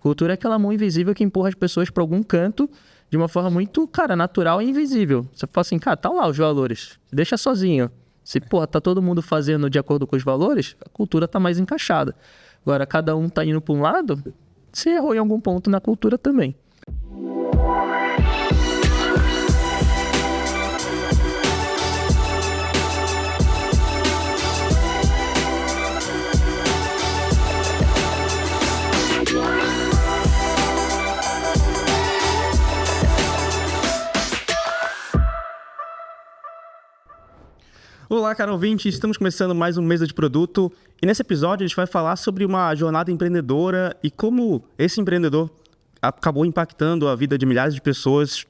Cultura é aquela mão invisível que empurra as pessoas para algum canto de uma forma muito, cara, natural e invisível. Você fala assim, cara, tá lá os valores, deixa sozinho. Se, tá todo mundo fazendo de acordo com os valores, a cultura tá mais encaixada. Agora, cada um tá indo para um lado, você errou em algum ponto na cultura também. Olá, caro ouvinte, estamos começando mais um Mesa de Produto e nesse episódio a gente vai falar sobre uma jornada empreendedora e como esse empreendedor acabou impactando a vida de milhares de pessoas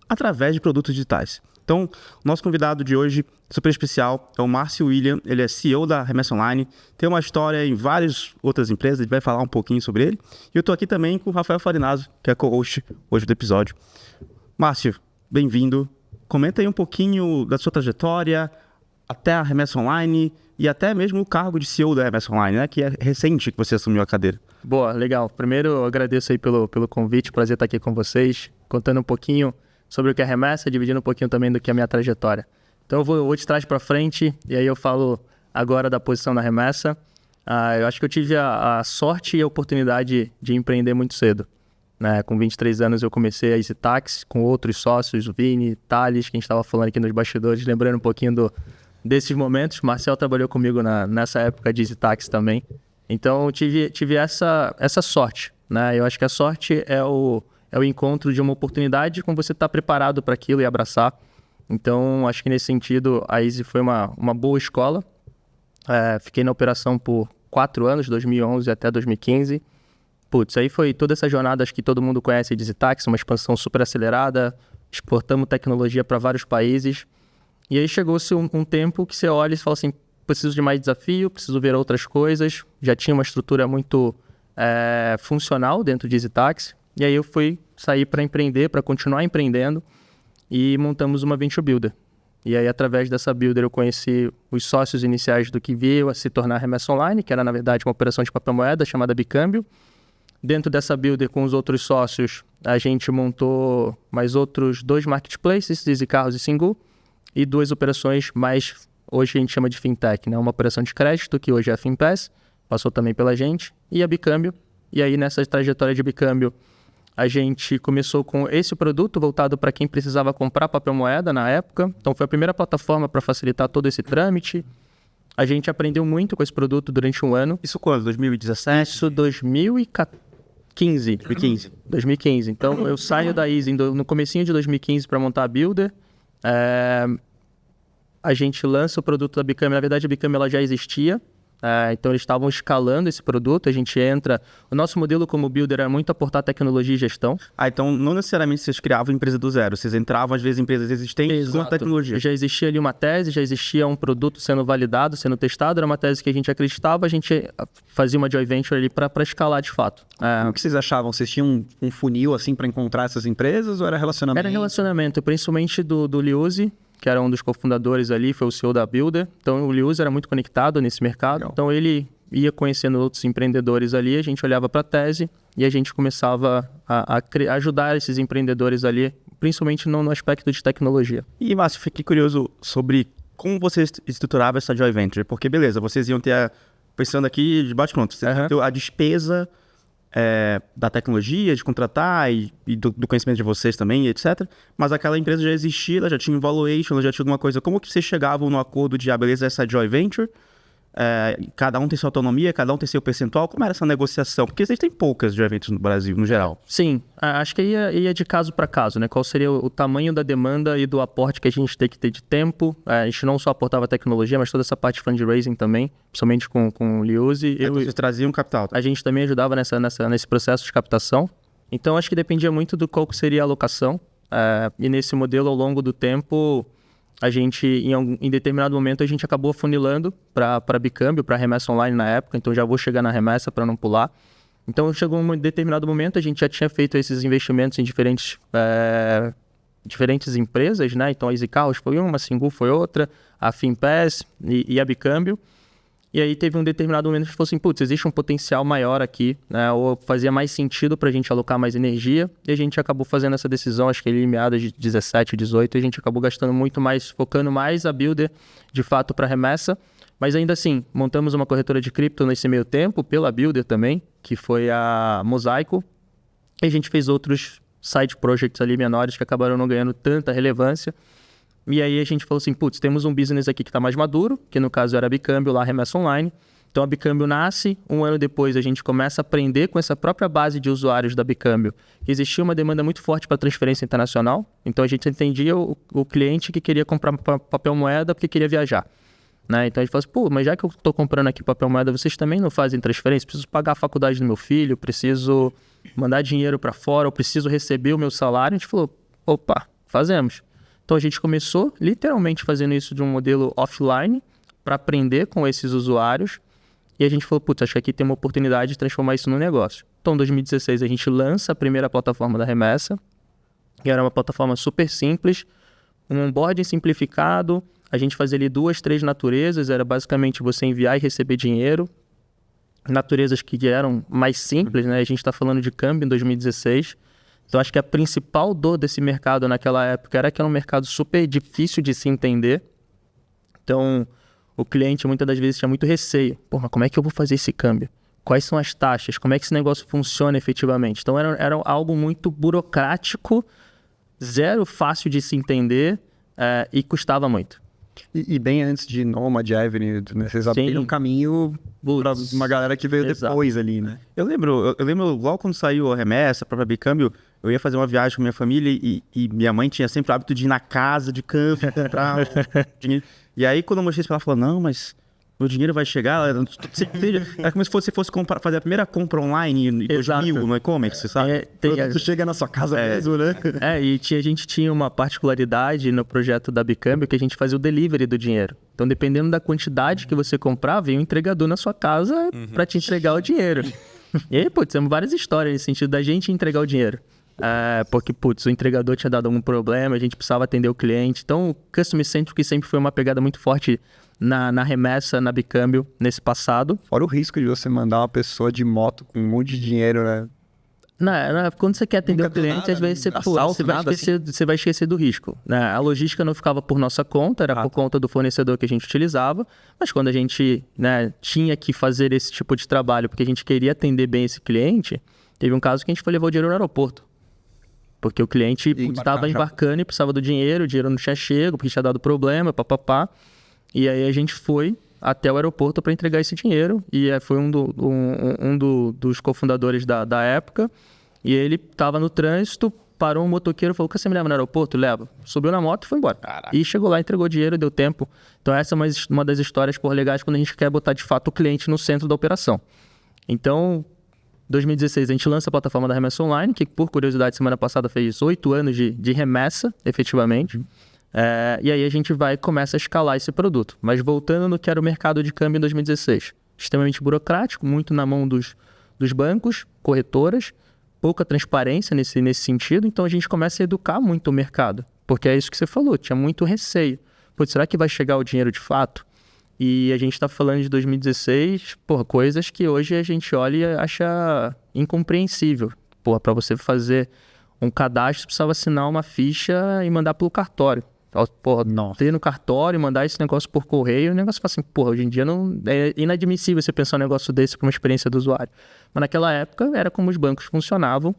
através de produtos digitais. Então, o nosso convidado de hoje, super especial, é o Márcio William, ele é CEO da Remessa Online, tem uma história em várias outras empresas, a gente vai falar um pouquinho sobre ele. E eu estou aqui também com o Rafael Farinazzo, que é co-host hoje do episódio. Márcio, bem-vindo. Comenta aí um pouquinho da sua trajetória, até a Remessa Online e até mesmo o cargo de CEO da Remessa Online, né? Que é recente que você assumiu a cadeira. Boa, legal. Primeiro, eu agradeço aí pelo convite, prazer estar aqui com vocês, contando um pouquinho sobre o que é a Remessa, dividindo um pouquinho também do que é a minha trajetória. Então eu vou de trás para frente e aí eu falo agora da posição da Remessa. Eu acho que eu tive a sorte e a oportunidade de empreender muito cedo. Né? Com 23 anos eu comecei a EasyTax com outros sócios, o Vini, Thales, que a gente estava falando aqui nos bastidores, lembrando um pouquinho desses momentos. Marcel trabalhou comigo nessa época de EasyTax também. Então, eu tive essa sorte, né? Eu acho que a sorte é o encontro de uma oportunidade quando você está preparado para aquilo e abraçar. Então, acho que nesse sentido, a Easy foi uma boa escola. Fiquei na operação por 4 anos, 2011 até 2015. Aí foi toda essa jornada, acho que todo mundo conhece a EasyTax, uma expansão super acelerada, exportamos tecnologia para vários países. E aí chegou-se um tempo que você olha e fala assim, preciso de mais desafio, preciso ver outras coisas. Já tinha uma estrutura muito funcional dentro de EasyTax. E aí eu fui sair para empreender, para continuar empreendendo. E montamos uma Venture Builder. E aí através dessa Builder eu conheci os sócios iniciais do que veio a se tornar a Remessa Online, que era na verdade uma operação de papel moeda chamada Bicâmbio. Dentro dessa Builder com os outros sócios, a gente montou mais outros 2 marketplaces, Easy Carros e Singu. E 2 operações mais, hoje a gente chama de fintech, né? Uma operação de crédito, que hoje é a Finpass, passou também pela gente, e a Bicâmbio. E aí nessa trajetória de Bicâmbio, a gente começou com esse produto voltado para quem precisava comprar papel moeda na época. Então foi a primeira plataforma para facilitar todo esse trâmite. A gente aprendeu muito com esse produto durante um ano. Isso quando? 2017? Isso 2015. 2015. Então eu saio da Easy no comecinho de 2015 para montar a Builder. A gente lança o produto da Bicâmbio. Na verdade, a Bicâmbio ela já existia. Então, eles estavam escalando esse produto. A gente entra... O nosso modelo como Builder era muito aportar tecnologia e gestão. Então, não necessariamente vocês criavam empresa do zero. Vocês entravam, às vezes, em empresas existentes com tecnologia. Já existia ali uma tese, já existia um produto sendo validado, sendo testado. Era uma tese que a gente acreditava. A gente fazia uma joint venture ali para escalar de fato. O que vocês achavam? Vocês tinham um funil assim para encontrar essas empresas ou era relacionamento? Era relacionamento, principalmente do Liuzzi, que era um dos cofundadores ali, foi o CEO da Builder. Então, o Liuzzi era muito conectado nesse mercado. Legal. Então, ele ia conhecendo outros empreendedores ali, a gente olhava para a tese e a gente começava a ajudar esses empreendedores ali, principalmente no aspecto de tecnologia. E, Márcio, fiquei curioso sobre como você estruturava essa joint venture. Porque, beleza, vocês iam ter, pensando aqui de bate-pronto, vocês iam ter a despesa da tecnologia, de contratar e do conhecimento de vocês também, etc. Mas aquela empresa já existia, ela já tinha um valuation, ela já tinha alguma coisa. Como que vocês chegavam no acordo de, beleza, essa joint venture, cada um tem sua autonomia, cada um tem seu percentual? Como era essa negociação? Porque vocês têm poucas joint ventures no Brasil, no geral. Sim, acho que ia de caso para caso, né? Qual seria o tamanho da demanda e do aporte que a gente tem que ter de tempo. A gente não só aportava tecnologia, mas toda essa parte de fundraising também, principalmente com o Liuzzi. Vocês traziam capital. A gente também ajudava nesse processo de captação. Então, acho que dependia muito do qual seria a alocação. E nesse modelo, ao longo do tempo, a gente, em determinado momento, a gente acabou afunilando para Bicâmbio, para a Remessa Online na época. Então, já vou chegar na Remessa para não pular. Então, chegou um determinado momento, a gente já tinha feito esses investimentos em diferentes empresas, né? Então, a Easy Carros foi uma, a Singu foi outra, a Finpass e a Bicâmbio. E aí teve um determinado momento que a gente falou assim, putz, existe um potencial maior aqui, né? Ou fazia mais sentido pra gente alocar mais energia. E a gente acabou fazendo essa decisão, acho que ele em meados de 17, 18, e a gente acabou gastando muito mais, focando mais a Builder, de fato, para remessa. Mas ainda assim, montamos uma corretora de cripto nesse meio tempo, pela Builder também, que foi a Mosaico. E a gente fez outros side projects ali menores que acabaram não ganhando tanta relevância. E aí a gente falou assim, putz, temos um business aqui que está mais maduro, que no caso era a Bicâmbio, lá Remessa Online. Então a Bicâmbio nasce, um ano depois a gente começa a aprender com essa própria base de usuários da Bicâmbio que existia uma demanda muito forte para transferência internacional. Então a gente entendia o cliente que queria comprar papel moeda porque queria viajar. Né? Então a gente falou assim, pô, mas já que eu estou comprando aqui papel moeda, vocês também não fazem transferência? Preciso pagar a faculdade do meu filho, preciso mandar dinheiro para fora, eu preciso receber o meu salário. A gente falou, opa, fazemos. Então a gente começou literalmente fazendo isso de um modelo offline para aprender com esses usuários e a gente falou, putz, acho que aqui tem uma oportunidade de transformar isso num negócio. Então em 2016 a gente lança a primeira plataforma da remessa, que era uma plataforma super simples, um onboarding simplificado, a gente fazia ali 2, 3 naturezas, era basicamente você enviar e receber dinheiro, naturezas que eram mais simples, né? A gente está falando de câmbio em 2016. Então, acho que a principal dor desse mercado naquela época era que era um mercado super difícil de se entender. Então, o cliente muitas das vezes tinha muito receio. Pô, mas como é que eu vou fazer esse câmbio? Quais são as taxas? Como é que esse negócio funciona efetivamente? Então, era algo muito burocrático, zero fácil de se entender e custava muito. E bem antes de Nomad, Avenue, né? Vocês abriram um caminho para uma galera que veio depois ali, né? Eu lembro logo quando saiu a remessa, a própria Bicâmbio, eu ia fazer uma viagem com minha família e minha mãe tinha sempre o hábito de ir na casa de câmbio, comprar dinheiro. E aí quando eu mostrei isso pra ela, falou, não, mas o dinheiro vai chegar, era como se você fosse fazer a primeira compra online em 2000 no e-commerce, sabe? Tu chega na sua casa mesmo, né? E a gente tinha uma particularidade no projeto da Bicâmbio que a gente fazia o delivery do dinheiro. Então, dependendo da quantidade que você comprava, vinha um entregador na sua casa para te entregar o dinheiro. E aí, putz, temos várias histórias nesse sentido da gente entregar o dinheiro. Porque, putz, o entregador tinha dado algum problema, a gente precisava atender o cliente. Então, o Customer Centric sempre foi uma pegada muito forte na remessa, na Bicâmbio, nesse passado. Fora o risco de você mandar uma pessoa de moto com um monte de dinheiro, né? Quando você quer atender o cliente, às vezes você vai esquecer do risco. Né? A logística não ficava por nossa conta, era por conta do fornecedor que a gente utilizava, mas quando a gente tinha que fazer esse tipo de trabalho, porque a gente queria atender bem esse cliente, teve um caso que a gente foi levar o dinheiro no aeroporto. Porque o cliente estava embarcando e precisava do dinheiro, o dinheiro não tinha chego, porque tinha dado problema, papapá. E aí a gente foi até o aeroporto para entregar esse dinheiro. E foi dos cofundadores da época. E ele estava no trânsito, parou um motoqueiro, falou, quer você me leva no aeroporto? Leva. Subiu na moto e foi embora. Caraca. E chegou lá, entregou dinheiro, deu tempo. Então essa é uma das histórias legais quando a gente quer botar de fato o cliente no centro da operação. Então, 2016 a gente lança a plataforma da Remessa Online, que por curiosidade semana passada fez 8 anos de remessa, efetivamente. E aí a gente começa a escalar esse produto. Mas voltando no que era o mercado de câmbio em 2016. Extremamente burocrático, muito na mão dos bancos, corretoras, pouca transparência nesse sentido. Então a gente começa a educar muito o mercado. Porque é isso que você falou, tinha muito receio. Pô, será que vai chegar o dinheiro de fato? E a gente está falando de 2016, coisas que hoje a gente olha e acha incompreensível. Para você fazer um cadastro, precisava assinar uma ficha e mandar pelo cartório. Ter no cartório, mandar esse negócio por correio, o negócio fala assim, hoje em dia não é inadmissível você pensar um negócio desse para uma experiência do usuário. Mas naquela época era como os bancos funcionavam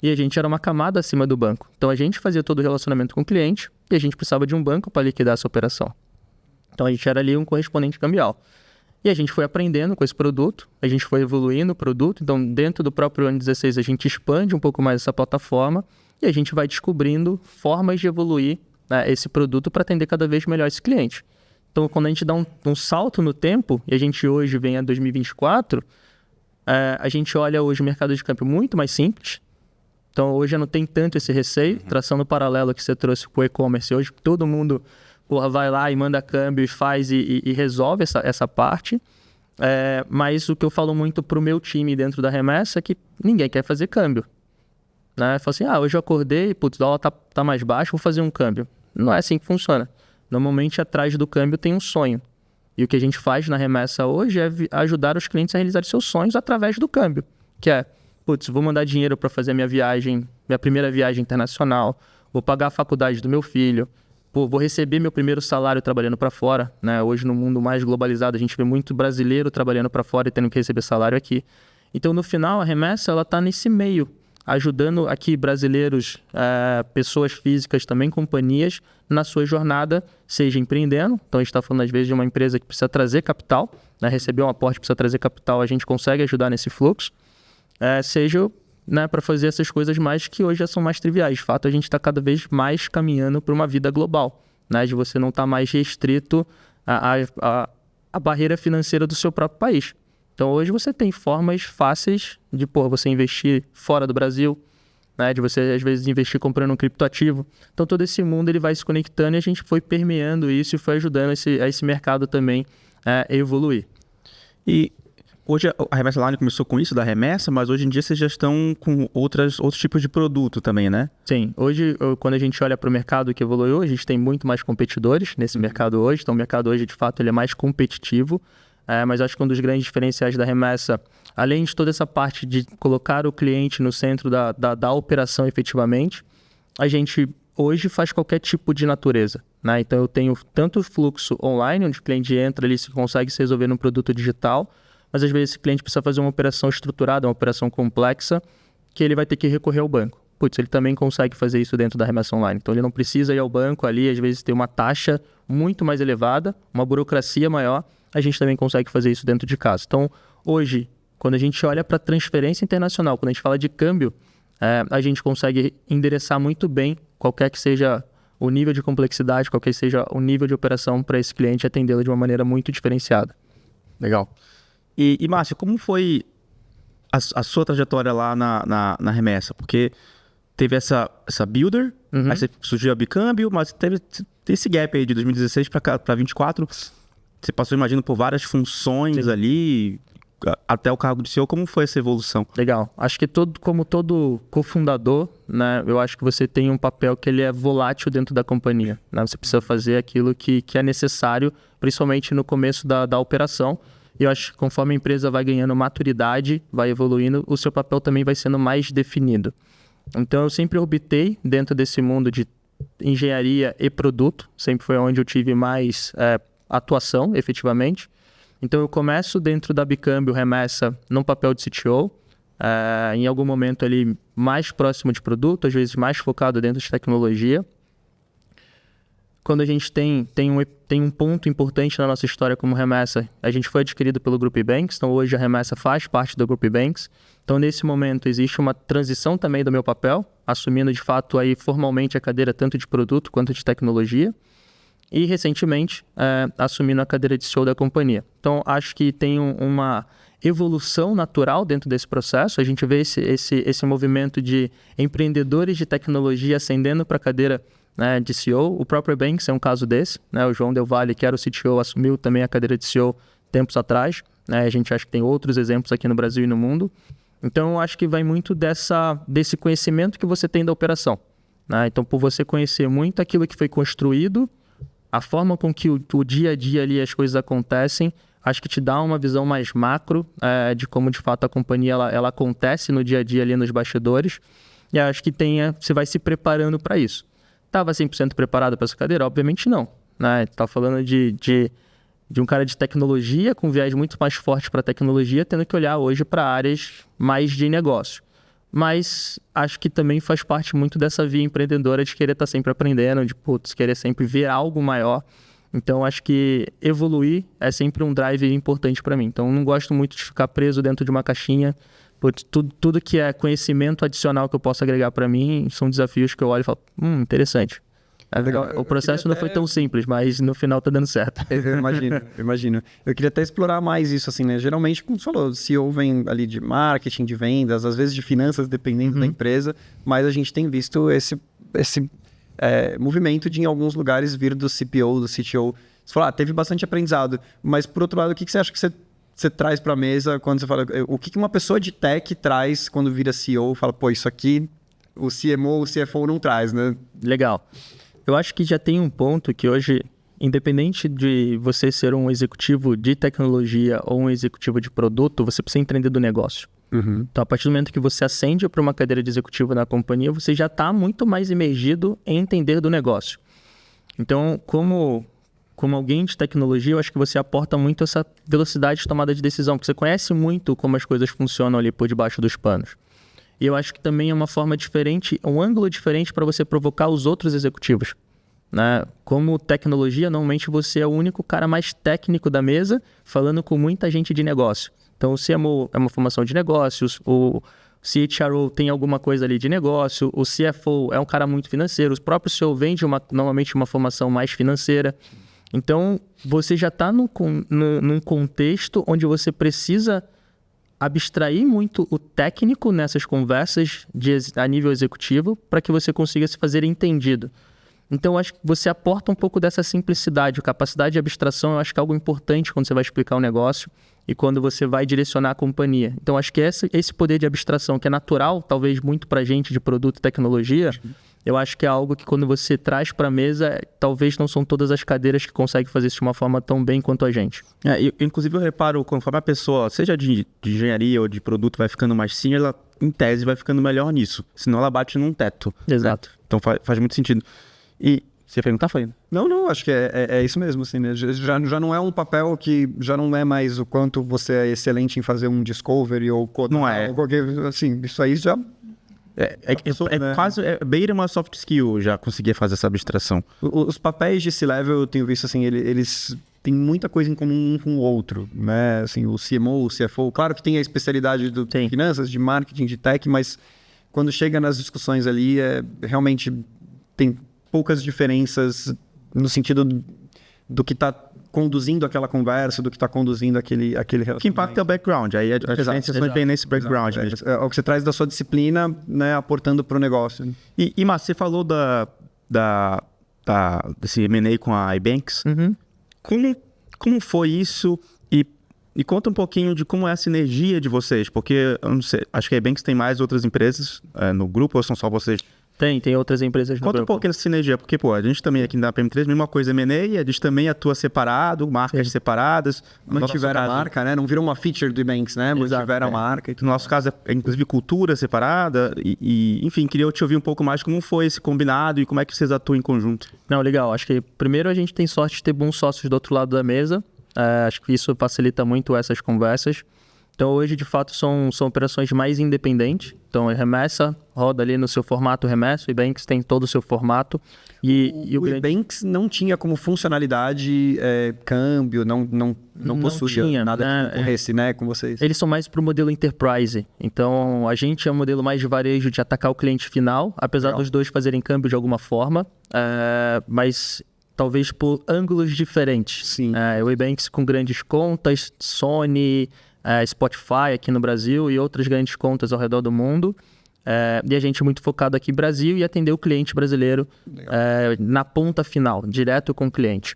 e a gente era uma camada acima do banco. Então a gente fazia todo o relacionamento com o cliente e a gente precisava de um banco para liquidar essa operação. Então a gente era ali um correspondente cambial. E a gente foi aprendendo com esse produto, a gente foi evoluindo o produto. Então dentro do próprio ano 16 a gente expande um pouco mais essa plataforma e a gente vai descobrindo formas de evoluir esse produto para atender cada vez melhor esse cliente. Então, quando a gente dá um salto no tempo, e a gente hoje vem a 2024, a gente olha hoje o mercado de câmbio muito mais simples. Então, hoje não tem tanto esse receio, traçando o paralelo que você trouxe com o e-commerce. Hoje todo mundo vai lá e manda câmbio e faz e resolve essa parte. Mas o que eu falo muito para o meu time dentro da remessa é que ninguém quer fazer câmbio. Fala assim, hoje eu acordei, o dólar tá mais baixo, vou fazer um câmbio. Não é assim que funciona. Normalmente, atrás do câmbio tem um sonho. E o que a gente faz na Remessa hoje é ajudar os clientes a realizar seus sonhos através do câmbio, que é, putz, vou mandar dinheiro para fazer minha viagem, minha primeira viagem internacional, vou pagar a faculdade do meu filho, vou receber meu primeiro salário trabalhando para fora, né? Hoje, no mundo mais globalizado, a gente vê muito brasileiro trabalhando para fora e tendo que receber salário aqui. Então, no final, a Remessa ela está nesse meio, ajudando aqui brasileiros, pessoas físicas, também companhias, na sua jornada, seja empreendendo. Então, a gente está falando, às vezes, de uma empresa que precisa trazer capital, né? Receber um aporte, precisa trazer capital, a gente consegue ajudar nesse fluxo. Seja, né, para fazer essas coisas mais que hoje já são mais triviais. De fato, a gente está cada vez mais caminhando para uma vida global, né? De você não estar mais restrito à barreira financeira do seu próprio país. Então, hoje você tem formas fáceis de você investir fora do Brasil, né? De você, às vezes, investir comprando um criptoativo. Então, todo esse mundo ele vai se conectando e a gente foi permeando isso e foi ajudando esse mercado também a evoluir. E hoje a Remessa Online começou com isso da remessa, mas hoje em dia vocês já estão com outros tipos de produto também, né? Sim. Hoje, quando a gente olha para o mercado que evoluiu, a gente tem muito mais competidores nesse mercado hoje. Então, o mercado hoje, de fato, ele é mais competitivo. Mas acho que um dos grandes diferenciais da Remessa, além de toda essa parte de colocar o cliente no centro da operação efetivamente, a gente hoje faz qualquer tipo de natureza, né? Então eu tenho tanto o fluxo online, onde o cliente entra ali e consegue se resolver num produto digital, mas às vezes esse cliente precisa fazer uma operação estruturada, uma operação complexa, que ele vai ter que recorrer ao banco. Putz, ele também consegue fazer isso dentro da Remessa Online. Então ele não precisa ir ao banco ali, às vezes ter uma taxa muito mais elevada, uma burocracia maior, a gente também consegue fazer isso dentro de casa. Então, hoje, quando a gente olha para transferência internacional, quando a gente fala de câmbio, a gente consegue endereçar muito bem qualquer que seja o nível de complexidade, qualquer que seja o nível de operação para esse cliente, atendê-lo de uma maneira muito diferenciada. Legal. E Márcio, como foi a sua trajetória lá na Remessa? Porque teve essa Builder, aí surgiu a Bicâmbio, mas teve esse gap aí de 2016 para 2024. Você passou, imagino, por várias funções ali, até o cargo de CEO. Como foi essa evolução? Legal. Acho que como todo cofundador, né, eu acho que você tem um papel que ele é volátil dentro da companhia, né? Você precisa fazer aquilo que é necessário, principalmente no começo da operação. E eu acho que conforme a empresa vai ganhando maturidade, vai evoluindo, o seu papel também vai sendo mais definido. Então, eu sempre orbitei dentro desse mundo de engenharia e produto. Sempre foi onde eu tive mais atuação, efetivamente. Então, eu começo dentro da Bicâmbio Remessa num papel de CTO, em algum momento ali mais próximo de produto, às vezes mais focado dentro de tecnologia. Quando a gente tem um ponto importante na nossa história como Remessa, a gente foi adquirido pelo Group Banks, então hoje a Remessa faz parte do Group Banks. Então, nesse momento, existe uma transição também do meu papel, assumindo de fato aí formalmente a cadeira tanto de produto quanto de tecnologia. E, recentemente, assumindo a cadeira de CEO da companhia. Então, acho que tem uma evolução natural dentro desse processo. A gente vê esse movimento de empreendedores de tecnologia ascendendo para a cadeira, né, de CEO. O próprio Banks é um caso desse, né? O João Del Valle, que era o CTO, assumiu também a cadeira de CEO tempos atrás, né? A gente acha que tem outros exemplos aqui no Brasil e no mundo. Então, acho que vai muito desse conhecimento que você tem da operação, né? Então, por você conhecer muito aquilo que foi construído, a forma com que o dia a dia ali as coisas acontecem, acho que te dá uma visão mais macro de como de fato a companhia ela acontece no dia a dia ali nos bastidores. E acho que você vai se preparando para isso. Estava 100% preparado para essa cadeira? Obviamente não, né? Tá falando de um cara de tecnologia com viés muito mais forte para tecnologia, tendo que olhar hoje para áreas mais de negócio. Mas acho que também faz parte muito dessa via empreendedora de querer estar sempre aprendendo, de querer sempre ver algo maior. Então, acho que evoluir é sempre um drive importante para mim. Então, não gosto muito de ficar preso dentro de uma caixinha. Tudo que é conhecimento adicional que eu posso agregar para mim são desafios que eu olho e falo, interessante. O processo não foi tão simples, mas no final tá dando certo. Eu imagino. Eu queria até explorar mais isso, assim, né? Geralmente, como você falou, o CEO vem ali de marketing, de vendas, às vezes de finanças, dependendo da empresa, mas a gente tem visto esse movimento de, em alguns lugares, vir do CPO, do CTO. Você falou, teve bastante aprendizado, mas, por outro lado, o que você acha que você traz para a mesa quando você fala... O que uma pessoa de tech traz quando vira CEO? Fala, isso aqui o CMO, o CFO não traz, né? Legal. Eu acho que já tem um ponto que hoje, independente de você ser um executivo de tecnologia ou um executivo de produto, você precisa entender do negócio. Então, a partir do momento que você ascende para uma cadeira de executivo na companhia, você já está muito mais imergido em entender do negócio. Então, como alguém de tecnologia, eu acho que você aporta muito essa velocidade de tomada de decisão, porque você conhece muito como as coisas funcionam ali por debaixo dos panos. E eu acho que também é uma forma diferente, um ângulo diferente para você provocar os outros executivos. Né? Como tecnologia, normalmente você é o único cara mais técnico da mesa, falando com muita gente de negócio. Então, o CMO é uma formação de negócios, o CHRO tem alguma coisa ali de negócio, o CFO é um cara muito financeiro, o próprio CEO vende normalmente uma formação mais financeira. Então, você já está num contexto onde você precisa abstrair muito o técnico nessas conversas a nível executivo para que você consiga se fazer entendido. Então, eu acho que você aporta um pouco dessa simplicidade, capacidade de abstração, eu acho que é algo importante quando você vai explicar o negócio e quando você vai direcionar a companhia. Então, acho que esse poder de abstração, que é natural, talvez muito para a gente de produto e tecnologia, eu acho que é algo que quando você traz para a mesa, talvez não são todas as cadeiras que conseguem fazer isso de uma forma tão bem quanto a gente. Inclusive, eu reparo, conforme a pessoa, seja de engenharia ou de produto, vai ficando mais senior, ela, em tese, vai ficando melhor nisso. Senão, ela bate num teto. Exato. Né? Então, faz muito sentido. E você ia perguntar, Faina? Não, acho que é isso mesmo, assim, né? Já não é um papel que já não é mais o quanto você é excelente em fazer um discovery ou codar. Não é. Ou qualquer, assim, isso aí já... Quase beira uma soft skill já conseguir fazer essa abstração. Os papéis de C-Level, eu tenho visto, assim, eles têm muita coisa em comum um com o outro, né? Assim, o CMO, o CFO, claro que tem a especialidade de finanças, de marketing, de tech, mas quando chega nas discussões ali, realmente tem poucas diferenças no sentido do que está conduzindo aquela conversa, do que está conduzindo aquele relacionamento. O que impacta é o background, aí a diferença vem nesse background. É o que você traz da sua disciplina, né, aportando para o negócio. E Márcio, você falou desse M&A com a iBanks. Como foi isso? E conta um pouquinho de como é a sinergia de vocês, porque eu não sei, acho que a iBanks tem mais outras empresas no grupo, ou são só vocês? Tem outras empresas no grupo. Conta um pouco dessa sinergia, porque a gente também aqui na PM3, mesma coisa, M&A, a gente também atua separado, marcas separadas. Mantiveram a marca, né? Não virou uma feature do iBanks, né? Mantiveram a marca. No nosso caso, inclusive, cultura separada. Enfim, queria te ouvir um pouco mais como foi esse combinado e como é que vocês atuam em conjunto. Não, legal. Acho que primeiro a gente tem sorte de ter bons sócios do outro lado da mesa. Acho que isso facilita muito essas conversas. Então, hoje, de fato, são operações mais independentes. Então, a remessa roda ali no seu formato remessa, o iBanks tem todo o seu formato. O iBanks não tinha como funcionalidade câmbio, não possuía nada que concorresse, né, com vocês. Eles são mais para o modelo enterprise. Então, a gente é um modelo mais de varejo de atacar o cliente final, apesar dos dois fazerem câmbio de alguma forma, mas talvez por ângulos diferentes. Sim. O iBanks com grandes contas, Sony... Spotify aqui no Brasil e outras grandes contas ao redor do mundo. E a gente é muito focado aqui no Brasil e atender o cliente brasileiro na ponta final, direto com o cliente.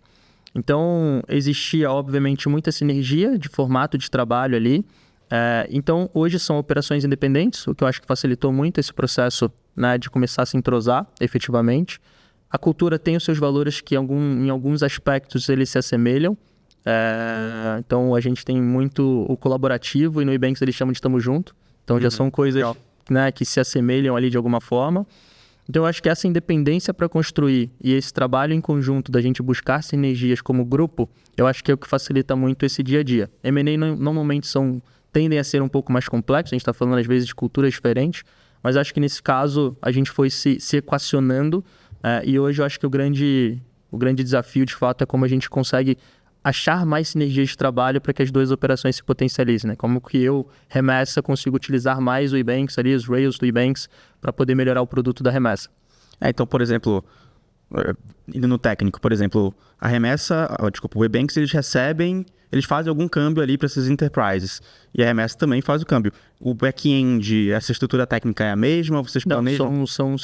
Então, existia, obviamente, muita sinergia de formato de trabalho ali. Então, hoje são operações independentes, o que eu acho que facilitou muito esse processo, né, de começar a se entrosar efetivamente. A cultura tem os seus valores que em alguns aspectos eles se assemelham. Então a gente tem muito o colaborativo e no iBanks eles chamam de estamos junto. Então já são coisas, né, que se assemelham ali de alguma forma. Então eu acho que essa independência para construir e esse trabalho em conjunto da gente buscar sinergias como grupo, eu acho que é o que facilita muito esse dia a dia. M&A normalmente tendem a ser um pouco mais complexos, a gente está falando às vezes de culturas diferentes, mas acho que nesse caso a gente foi se equacionando e hoje eu acho que o grande desafio de fato é como a gente consegue achar mais sinergias de trabalho para que as duas operações se potencializem, né? Como que eu, remessa, consigo utilizar mais o iBanks ali, os rails do iBanks, para poder melhorar o produto da remessa. Então, por exemplo, indo no técnico, por exemplo, a remessa, o iBanks, eles fazem algum câmbio ali para essas enterprises. E a remessa também faz o câmbio. O back-end, essa estrutura técnica é a mesma? Vocês planejam? São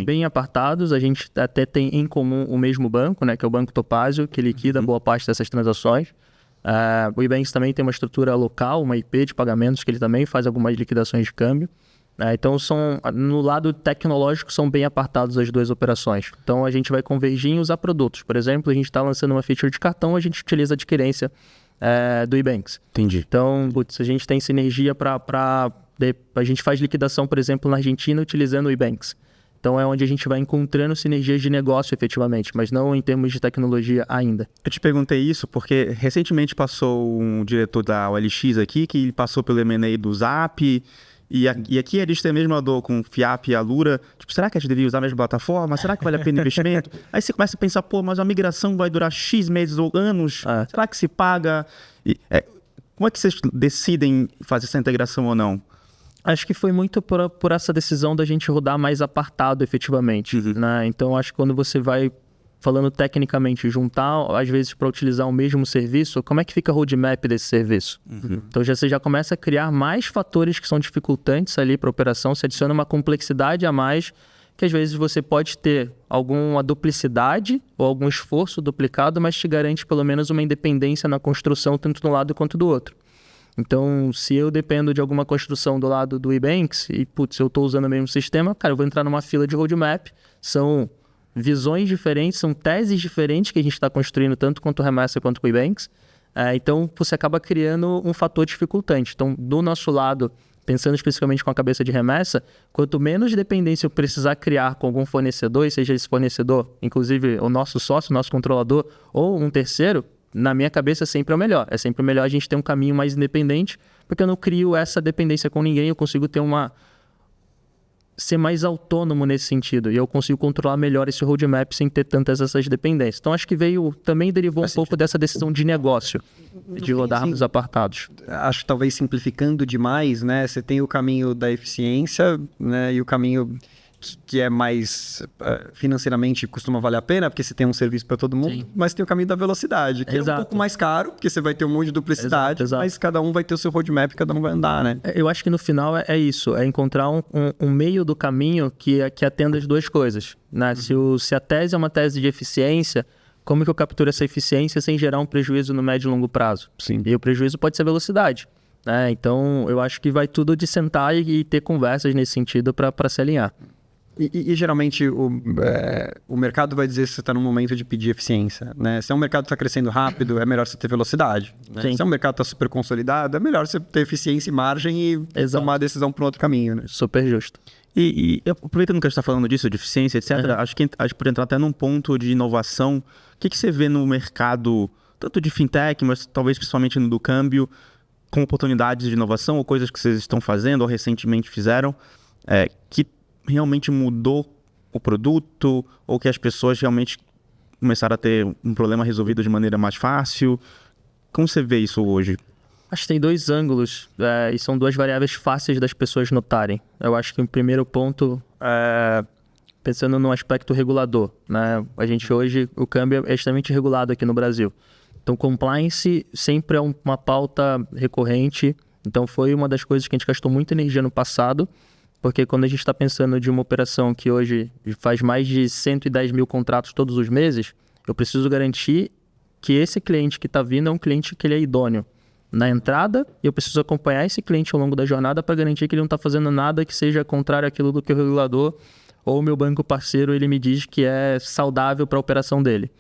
bem apartados. A gente até tem em comum o mesmo banco, né, que é o Banco Topazio, que liquida boa parte dessas transações. O iBanks também tem uma estrutura local, uma IP de pagamentos, que ele também faz algumas liquidações de câmbio. Então, no lado tecnológico, são bem apartados as duas operações. Então, a gente vai convergir em usar produtos. Por exemplo, a gente está lançando uma feature de cartão, a gente utiliza a adquirência do eBanks. Entendi. Então, a gente tem sinergia a gente faz liquidação, por exemplo, na Argentina, utilizando o eBanks. Então, é onde a gente vai encontrando sinergias de negócio, efetivamente, mas não em termos de tecnologia ainda. Eu te perguntei isso porque recentemente passou um diretor da OLX aqui, que passou pelo M&A do Zap, e aqui a gente tem a mesma dor com o FIAP e a Lura. Tipo, será que a gente devia usar a mesma plataforma? Será que vale a pena o investimento? Aí você começa a pensar, pô, mas a migração vai durar X meses ou anos. Será que se paga? Como é que vocês decidem fazer essa integração ou não? Acho que foi muito por essa decisão da gente rodar mais apartado, efetivamente. Né? Então, acho que quando você vai, falando tecnicamente, juntar, às vezes, para utilizar o mesmo serviço, como é que fica a roadmap desse serviço? Então, você já começa a criar mais fatores que são dificultantes ali para a operação, você adiciona uma complexidade a mais, que às vezes você pode ter alguma duplicidade ou algum esforço duplicado, mas te garante pelo menos uma independência na construção, tanto de um lado quanto do outro. Então, se eu dependo de alguma construção do lado do eBanks e, eu estou usando o mesmo sistema, cara, eu vou entrar numa fila de roadmap. São visões diferentes, são teses diferentes que a gente está construindo, tanto quanto o Remessa quanto com o eBanks. Então, você acaba criando um fator dificultante. Então, do nosso lado, pensando especificamente com a cabeça de remessa, quanto menos dependência eu precisar criar com algum fornecedor, seja esse fornecedor, inclusive o nosso sócio, o nosso controlador ou um terceiro, na minha cabeça sempre é o melhor. É sempre melhor a gente ter um caminho mais independente, porque eu não crio essa dependência com ninguém, eu consigo ter ser mais autônomo nesse sentido, e eu consigo controlar melhor esse roadmap sem ter tantas essas dependências. Então, acho que também derivou um pouco dessa decisão de negócio, de rodarmos apartados. Acho que talvez simplificando demais, né? Você tem o caminho da eficiência, né? E o caminho que é mais financeiramente costuma valer a pena, porque você tem um serviço para todo mundo. Sim. Mas tem o caminho da velocidade, que é um pouco mais caro, porque você vai ter um monte de duplicidade, exato. Mas cada um vai ter o seu roadmap, cada um vai andar, né? Eu acho que no final é isso, é encontrar um meio do caminho que atenda as duas coisas, né? Se a tese é uma tese de eficiência, como que eu capturo essa eficiência sem gerar um prejuízo no médio e longo prazo? Sim. E o prejuízo pode ser velocidade, né? Então, eu acho que vai tudo de sentar e ter conversas nesse sentido para se alinhar. E geralmente o mercado vai dizer se você está num momento de pedir eficiência, né? Se é um mercado que está crescendo rápido, é melhor você ter velocidade, né? Se é um mercado que está super consolidado, é melhor você ter eficiência e margem e tomar a decisão para um outro caminho, né? Super justo. E aproveitando que a gente está falando disso, de eficiência, etc., acho que a gente pode entrar até num ponto de inovação. O que você vê no mercado, tanto de fintech, mas talvez principalmente no do câmbio, com oportunidades de inovação ou coisas que vocês estão fazendo ou recentemente fizeram, que realmente mudou o produto ou que as pessoas realmente começaram a ter um problema resolvido de maneira mais fácil? Como você vê isso hoje? Acho que tem dois ângulos e são duas variáveis fáceis das pessoas notarem. Eu acho que o primeiro ponto pensando no aspecto regulador, né? A gente hoje, o câmbio é extremamente regulado aqui no Brasil. Então, compliance sempre é uma pauta recorrente. Então, foi uma das coisas que a gente gastou muita energia no passado, porque quando a gente está pensando de uma operação que hoje faz mais de 110 mil contratos todos os meses, eu preciso garantir que esse cliente que está vindo é um cliente que ele é idôneo na entrada, e eu preciso acompanhar esse cliente ao longo da jornada para garantir que ele não está fazendo nada que seja contrário àquilo do que o regulador ou o meu banco parceiro ele me diz que é saudável para a operação dele.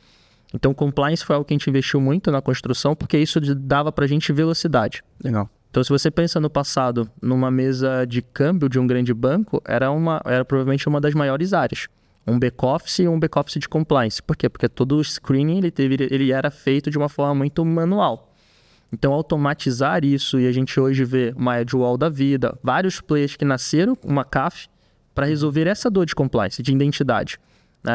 Então, compliance foi algo que a gente investiu muito na construção, porque isso dava para a gente velocidade. Legal. Então, se você pensa no passado, numa mesa de câmbio de um grande banco, era provavelmente uma das maiores áreas. Um back-office e um back-office de compliance. Por quê? Porque todo o screening ele era feito de uma forma muito manual. Então, automatizar isso, e a gente hoje vê uma Edgewall da vida, vários players que nasceram, uma CAF, para resolver essa dor de compliance, de identidade.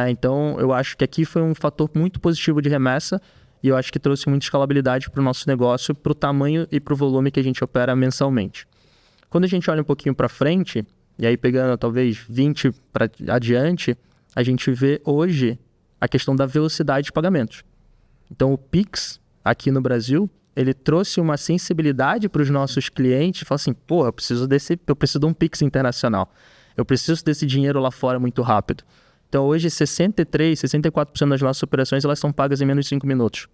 Então, eu acho que aqui foi um fator muito positivo de remessa, e eu acho que trouxe muita escalabilidade para o nosso negócio, para o tamanho e para o volume que a gente opera mensalmente. Quando a gente olha um pouquinho para frente, e aí pegando talvez 20 para adiante, a gente vê hoje a questão da velocidade de pagamentos. Então, o Pix, aqui no Brasil, ele trouxe uma sensibilidade para os nossos clientes, fala assim, pô, eu preciso de um Pix internacional, eu preciso desse dinheiro lá fora muito rápido. Então, hoje, 64% das nossas operações elas são pagas em menos de 5 minutos.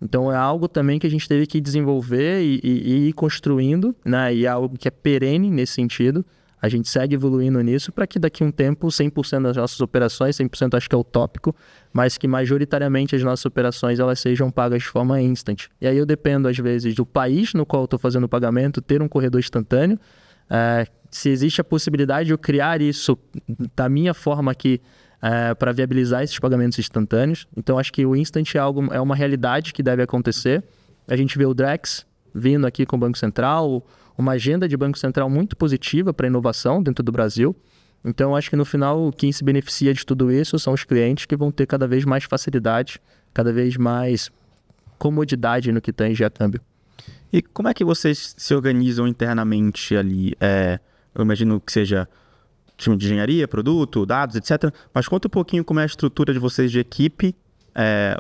Então, é algo também que a gente teve que desenvolver e ir construindo, né? E é algo que é perene nesse sentido. A gente segue evoluindo nisso para que daqui a um tempo 100% das nossas operações, 100% acho que é utópico, mas que majoritariamente as nossas operações elas sejam pagas de forma instant. E aí eu dependo às vezes do país no qual eu estou fazendo o pagamento, ter um corredor instantâneo. Se existe a possibilidade de eu criar isso da minha forma aqui para viabilizar esses pagamentos instantâneos. Então acho que o instant é uma realidade que deve acontecer. A gente vê o Drex vindo aqui com o Banco Central, uma agenda de Banco Central muito positiva para a inovação dentro do Brasil. Então, acho que no final, quem se beneficia de tudo isso são os clientes que vão ter cada vez mais facilidade, cada vez mais comodidade no que tange a câmbio. E como é que vocês se organizam internamente ali? Eu imagino que seja time de engenharia, produto, dados, etc. Mas conta um pouquinho como é a estrutura de vocês de equipe,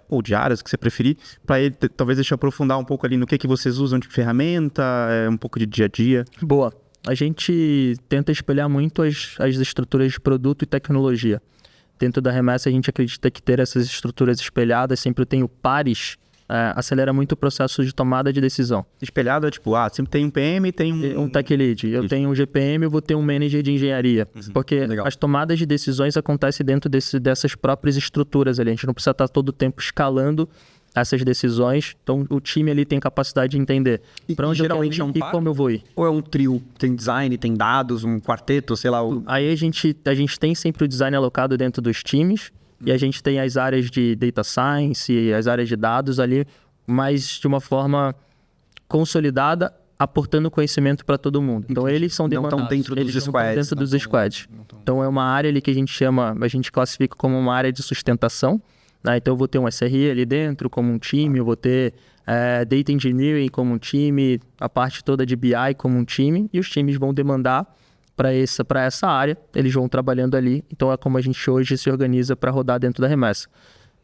ou de áreas que você preferir, para talvez deixa eu aprofundar um pouco ali no que vocês usam de ferramenta, um pouco de dia a dia. Boa. A gente tenta espelhar muito as estruturas de produto e tecnologia. Dentro da Remessa, a gente acredita que ter essas estruturas espelhadas, sempre tem o pares, acelera muito o processo de tomada de decisão. Espelhado é tipo, sempre tem um PM e tem um tech lead. Eu tenho um GPM, eu vou ter um manager de engenharia. Porque as tomadas de decisões acontecem dentro dessas próprias estruturas ali. A gente não precisa estar todo o tempo escalando essas decisões. Então, o time ali tem capacidade de entender para onde geralmente eu quero ir e como eu vou ir. Ou é um trio? Tem design, tem dados, um quarteto, sei lá. Aí a gente tem sempre o design alocado dentro dos times. E a gente tem as áreas de data science e as áreas de dados ali, mas de uma forma consolidada, aportando conhecimento para todo mundo. Então, eles são demandados. Não estão dentro dos squads. Dentro dos squads. Então, é uma área ali que a gente classifica como uma área de sustentação. Né? Então, eu vou ter um SRE ali dentro como um time, eu vou ter Data Engineering como um time, a parte toda de BI como um time, e os times vão demandar para essa área, eles vão trabalhando ali. Então, é como a gente hoje se organiza para rodar dentro da Remessa.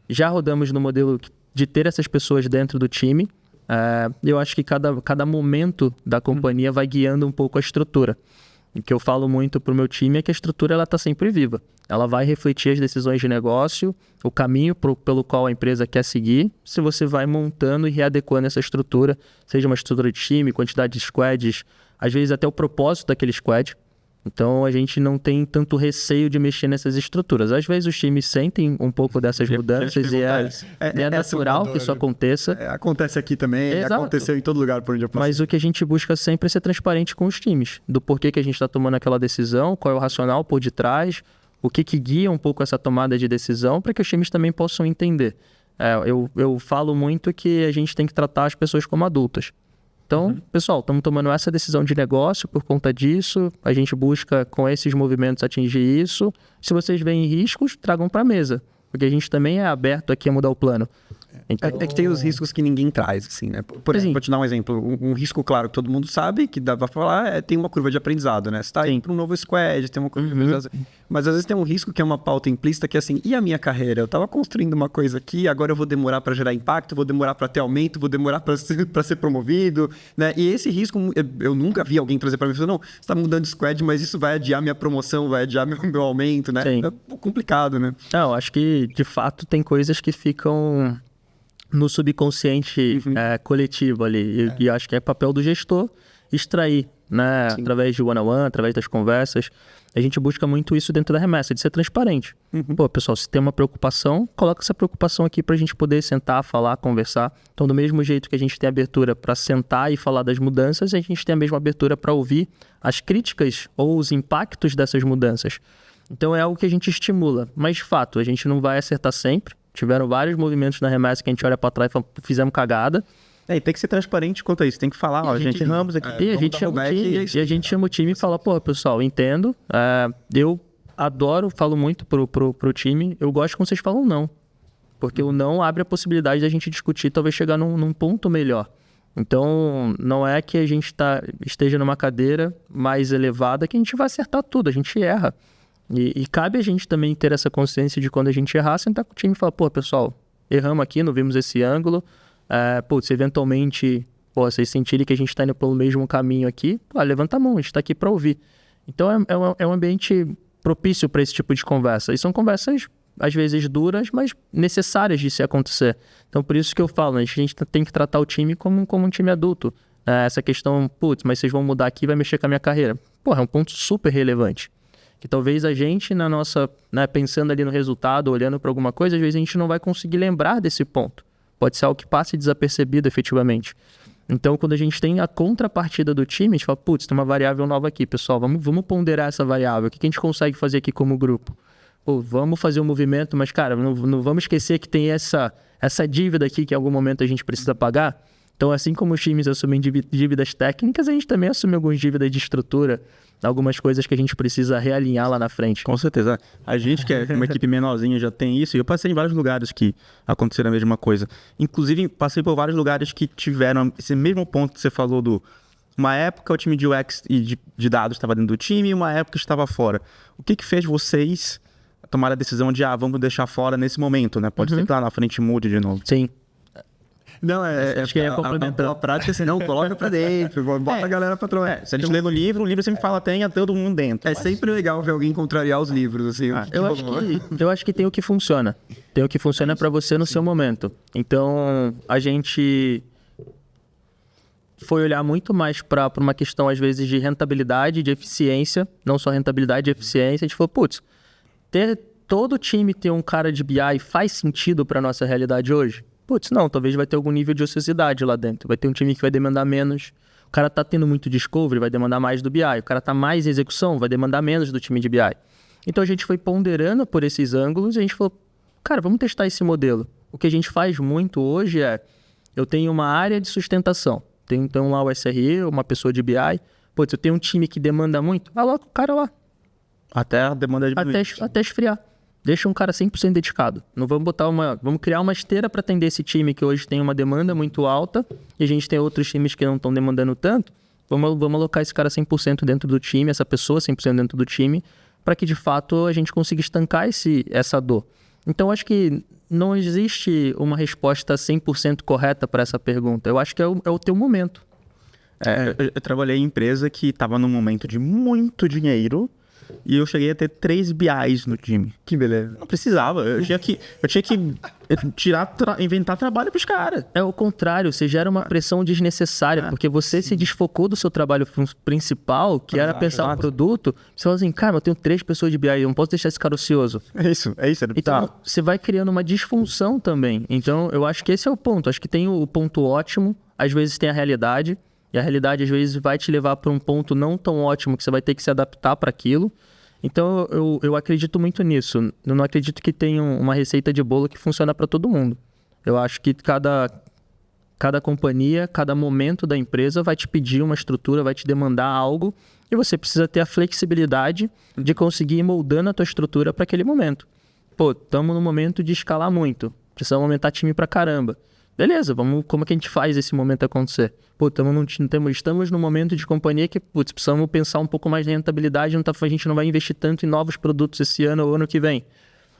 Já rodamos no modelo de ter essas pessoas dentro do time. Eu acho que cada momento da companhia vai guiando um pouco a estrutura. O que eu falo muito para o meu time é que a estrutura está sempre viva. Ela vai refletir as decisões de negócio, o caminho pelo qual a empresa quer seguir, se você vai montando e readequando essa estrutura, seja uma estrutura de time, quantidade de squads, às vezes até o propósito daquele squad. Então, a gente não tem tanto receio de mexer nessas estruturas. Às vezes, os times sentem um pouco dessas mudanças e é natural que isso aconteça. Acontece aqui também, Exato. Aconteceu em todo lugar por onde eu passei. Mas o que a gente busca sempre é ser transparente com os times, do porquê que a gente está tomando aquela decisão, qual é o racional por detrás, o que guia um pouco essa tomada de decisão, para que os times também possam entender. Eu falo muito que a gente tem que tratar as pessoas como adultas. Então, pessoal, estamos tomando essa decisão de negócio por conta disso, a gente busca com esses movimentos atingir isso. Se vocês veem riscos, tragam para a mesa, porque a gente também é aberto aqui a mudar o plano. Então, é que tem os riscos que ninguém traz, assim, né? Por exemplo, vou te dar um exemplo. Um risco, claro, que todo mundo sabe, que dá pra falar, tem uma curva de aprendizado, né? Você tá indo para um novo squad, tem uma curva de aprendizado. Mas às vezes tem um risco que é uma pauta implícita, que é assim, e a minha carreira? Eu tava construindo uma coisa aqui, agora eu vou demorar para gerar impacto, vou demorar para ter aumento, vou demorar para ser promovido, né? E esse risco, eu nunca vi alguém trazer para mim e falar, não, você tá mudando de squad, mas isso vai adiar minha promoção, vai adiar meu aumento, né? Sim. É um pouco complicado, né? Não, acho que, de fato, tem coisas que ficam no subconsciente coletivo ali. E acho que é papel do gestor extrair, né? Através de one-on-one, através das conversas. A gente busca muito isso dentro da Remessa, de ser transparente. Pô, pessoal, se tem uma preocupação, coloca essa preocupação aqui para a gente poder sentar, falar, conversar. Então, do mesmo jeito que a gente tem abertura para sentar e falar das mudanças, a gente tem a mesma abertura para ouvir as críticas ou os impactos dessas mudanças. Então, é algo que a gente estimula. Mas, de fato, a gente não vai acertar sempre. Tiveram vários movimentos na Remessa que a gente olha para trás e fala, fizemos cagada. E tem que ser transparente quanto a isso. Tem que falar, ó, a gente erramos aqui. E a gente chama o time e fala, pô, pessoal, entendo. Eu adoro, falo muito pro time. Eu gosto quando vocês falam não. Porque o não abre a possibilidade da gente discutir, talvez chegar num ponto melhor. Então, não é que a gente esteja numa cadeira mais elevada que a gente vai acertar tudo, a gente erra. E cabe a gente também ter essa consciência de quando a gente errar, sentar com o time e falar, pô, pessoal, erramos aqui, não vimos esse ângulo. Se eventualmente vocês sentirem que a gente está indo pelo mesmo caminho aqui, levanta a mão, a gente está aqui para ouvir. Então, é um ambiente propício para esse tipo de conversa. E são conversas, às vezes, duras, mas necessárias de se acontecer. Então, por isso que eu falo, a gente tem que tratar o time como um time adulto. Essa questão, mas vocês vão mudar aqui, vai mexer com a minha carreira. porra, é um ponto super relevante. Que talvez a gente, na nossa, né, pensando ali no resultado, olhando para alguma coisa, às vezes a gente não vai conseguir lembrar desse ponto. Pode ser algo que passe desapercebido efetivamente. Então, quando a gente tem a contrapartida do time, a gente fala, putz, tem uma variável nova aqui, pessoal, vamos ponderar essa variável. O que a gente consegue fazer aqui como grupo? Pô, vamos fazer um movimento, mas, cara, não vamos esquecer que tem essa dívida aqui que em algum momento a gente precisa pagar. Então, assim como os times assumem dívidas técnicas, a gente também assume algumas dívidas de estrutura, algumas coisas que a gente precisa realinhar lá na frente. Com certeza. A gente, que é uma equipe menorzinha, já tem isso. E eu passei em vários lugares que aconteceram a mesma coisa. Inclusive, passei por vários lugares que tiveram esse mesmo ponto que você falou do... Uma época o time de UX e de dados estava dentro do time e uma época estava fora. O que fez vocês tomar a decisão de, vamos deixar fora nesse momento, né? Pode ser que lá na frente mude de novo. Sim. Não, acho que é complementar. A prática, assim, não, coloca pra dentro, bota a galera pra trás. Se a gente lê no livro, o livro sempre fala, tenha todo mundo dentro. Sempre legal ver alguém contrariar os livros, assim. Eu acho que tem o que funciona. Tem o que funciona pra você no seu momento. Então, a gente foi olhar muito mais para uma questão, às vezes, de rentabilidade, de eficiência. Não só rentabilidade e eficiência. A gente falou, putz, todo time ter um cara de BI faz sentido pra nossa realidade hoje? Putz, não, talvez vai ter algum nível de ociosidade lá dentro. Vai ter um time que vai demandar menos. O cara tá tendo muito discovery, vai demandar mais do BI. O cara tá mais em execução, vai demandar menos do time de BI. Então a gente foi ponderando por esses ângulos e a gente falou, cara, vamos testar esse modelo. O que a gente faz muito hoje é, eu tenho uma área de sustentação. Tenho então lá o SRE, uma pessoa de BI. Putz, eu tenho um time que demanda muito. Aloca o cara lá. Até a demanda diminuir. Até esfriar. Deixa um cara 100% dedicado. Não vamos vamos criar uma esteira para atender esse time que hoje tem uma demanda muito alta e a gente tem outros times que não estão demandando tanto. Vamos alocar esse cara 100% dentro do time, essa pessoa 100% dentro do time, para que de fato a gente consiga estancar essa dor. Então acho que não existe uma resposta 100% correta para essa pergunta. Eu acho que é o teu momento. Eu trabalhei em empresa que estava num momento de muito dinheiro. E eu cheguei a ter 3 BIs no time. Que beleza. Não precisava. Eu tinha que inventar trabalho pros caras. É o contrário. Você gera uma pressão desnecessária. Porque você se desfocou do seu trabalho principal, que era pensar no produto. Você fala assim, cara, eu tenho 3 pessoas de BI. Eu não posso deixar esse cara ocioso. É isso. Então, você vai criando uma disfunção também. Então, eu acho que esse é o ponto. Acho que tem o ponto ótimo. Às vezes tem a realidade. E a realidade, às vezes, vai te levar para um ponto não tão ótimo que você vai ter que se adaptar para aquilo. Então, eu acredito muito nisso. Eu não acredito que tenha uma receita de bolo que funciona para todo mundo. Eu acho que cada companhia, cada momento da empresa vai te pedir uma estrutura, vai te demandar algo. E você precisa ter a flexibilidade de conseguir ir moldando a tua estrutura para aquele momento. Pô, estamos no momento de escalar muito. Precisamos aumentar time pra caramba. Beleza, como é que a gente faz esse momento acontecer? Pô, estamos num momento de companhia que, precisamos pensar um pouco mais na rentabilidade, a gente não vai investir tanto em novos produtos esse ano ou ano que vem.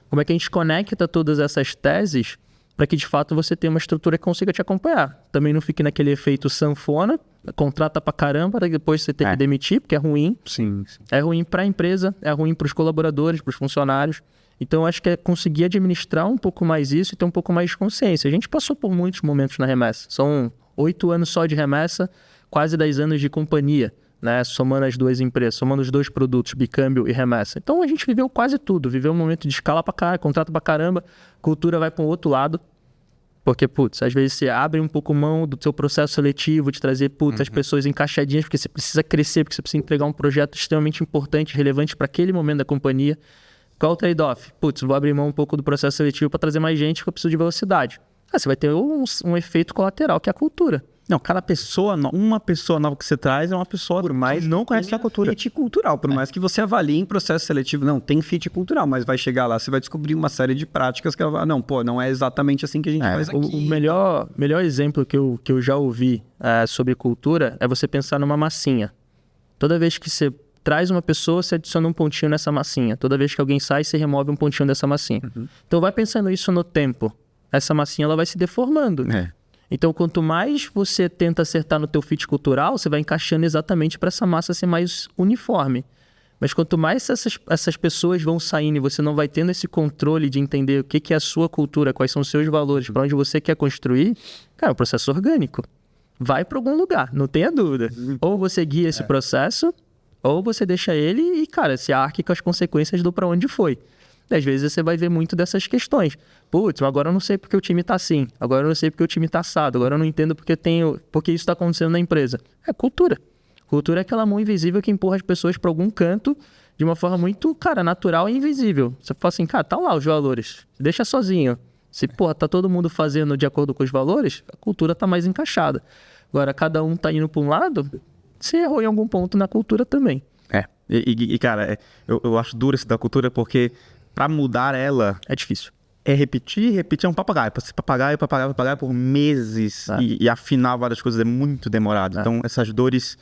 Como é que a gente conecta todas essas teses para que, de fato, você tenha uma estrutura que consiga te acompanhar? Também não fique naquele efeito sanfona, contrata pra caramba, para depois você ter que demitir, porque é ruim. Sim. É ruim para a empresa, é ruim para os colaboradores, para os funcionários. Então, acho que é conseguir administrar um pouco mais isso e ter um pouco mais de consciência. A gente passou por muitos momentos na remessa. São 8 anos só de remessa, quase 10 anos de companhia, né? Somando as duas empresas, somando os dois produtos, Bicâmbio e remessa. Então, a gente viveu quase tudo. Viveu um momento de escala pra caramba, contrato pra caramba, cultura vai para um outro lado. Porque, às vezes você abre um pouco mão do seu processo seletivo, de trazer, as pessoas encaixadinhas, porque você precisa crescer, porque você precisa entregar um projeto extremamente importante, relevante para aquele momento da companhia. Qual o trade-off? Vou abrir mão um pouco do processo seletivo para trazer mais gente, porque eu preciso de velocidade. Você vai ter um efeito colateral, que é a cultura. Não, cada pessoa, uma pessoa nova que você traz é uma pessoa por mais que não conhece a cultura. Fit cultural, por mais que você avalie em processo seletivo, não, tem fit cultural, mas vai chegar lá, você vai descobrir uma série de práticas que não é exatamente assim que a gente faz aqui. O melhor exemplo que eu já ouvi sobre cultura é você pensar numa massinha. Toda vez que você traz uma pessoa, você adiciona um pontinho nessa massinha. Toda vez que alguém sai, você remove um pontinho dessa massinha. Então vai pensando isso no tempo. Essa massinha ela vai se deformando. Então, quanto mais você tenta acertar no teu fit cultural, você vai encaixando exatamente para essa massa ser mais uniforme. Mas quanto mais essas pessoas vão saindo e você não vai tendo esse controle de entender o que é a sua cultura, quais são os seus valores, para onde você quer construir, cara, é um processo orgânico. Vai para algum lugar, não tenha dúvida. Ou você guia esse processo, Ou você deixa ele e, cara, se arque com as consequências do pra onde foi. E às vezes você vai ver muito dessas questões. Putz, agora eu não sei porque o time tá assim. Agora eu não sei porque o time tá assado. Agora eu não entendo porque isso tá acontecendo na empresa. É cultura. Cultura é aquela mão invisível que empurra as pessoas para algum canto de uma forma muito, cara, natural e invisível. Você fala assim, cara, tá lá os valores. Deixa sozinho. Se, porra, tá todo mundo fazendo de acordo com os valores, a cultura tá mais encaixada. Agora, cada um tá indo para um lado, você errou em algum ponto na cultura também. Cara, eu acho duro isso da cultura porque pra mudar ela É difícil. é repetir é um papagaio. Pra ser papagaio por meses e afinar várias coisas é muito demorado. Então, essas dores,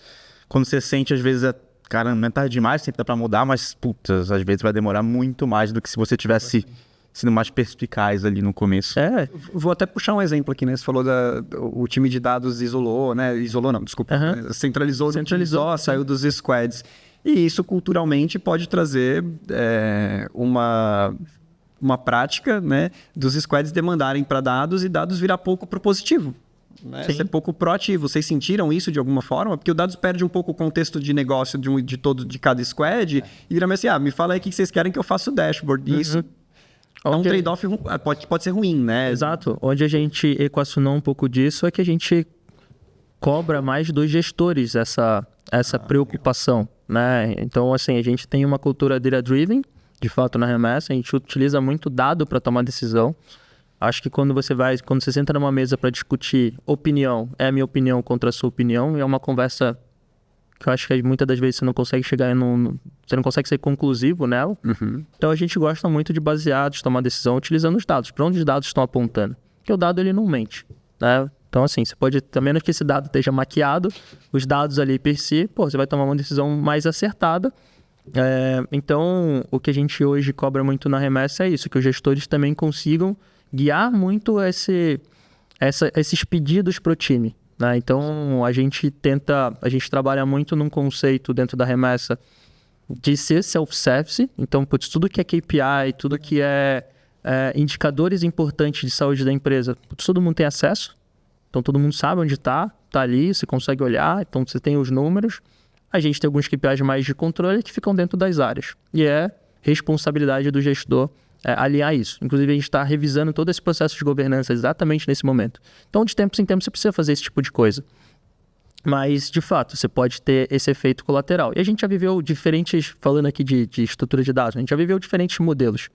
quando você sente, às vezes, caramba, não é tarde demais, sempre dá pra mudar, mas, putas, às vezes vai demorar muito mais do que se você tivesse sendo mais perspicaz ali no começo. Vou até puxar um exemplo aqui, né? Você falou o time de dados isolou, né? Isolou não, desculpa. Centralizou, saiu dos squads. E isso culturalmente pode trazer uma prática, né, dos squads demandarem para dados e dados virar pouco propositivo. Né? Ser pouco proativo. Vocês sentiram isso de alguma forma? Porque o dados perde um pouco o contexto de negócio de cada squad e vira assim, me fala aí o que vocês querem que eu faça o dashboard. Isso é um trade-off, pode ser ruim, né? Exato. Onde a gente equacionou um pouco disso é que a gente cobra mais dos gestores essa preocupação, né? Então, assim, a gente tem uma cultura data-driven, de fato, na Remessa, a gente utiliza muito dado para tomar decisão. Acho que quando você senta numa mesa para discutir opinião, é a minha opinião contra a sua opinião, e é uma conversa que eu acho que muitas das vezes você não consegue chegar você não consegue ser conclusivo nela. Então a gente gosta muito de baseados, tomar decisão utilizando os dados. Para onde os dados estão apontando? Porque o dado ele não mente, né? Então assim, você pode, a menos que esse dado esteja maquiado, os dados ali per si, você vai tomar uma decisão mais acertada. Então o que a gente hoje cobra muito na Remessa é isso, que os gestores também consigam guiar muito esses pedidos para o time. Né? Então a gente trabalha muito num conceito dentro da Remessa de ser self-service. Então, tudo que é KPI, tudo que é indicadores importantes de saúde da empresa, todo mundo tem acesso. Então todo mundo sabe onde está ali, você consegue olhar, então você tem os números. A gente tem alguns KPIs mais de controle que ficam dentro das áreas. E é responsabilidade do gestor alinhar isso. Inclusive, a gente está revisando todo esse processo de governança exatamente nesse momento. Então, de tempo em tempo, você precisa fazer esse tipo de coisa. Mas, de fato, você pode ter esse efeito colateral. E a gente já viveu falando aqui de estrutura de dados, a gente já viveu diferentes modelos.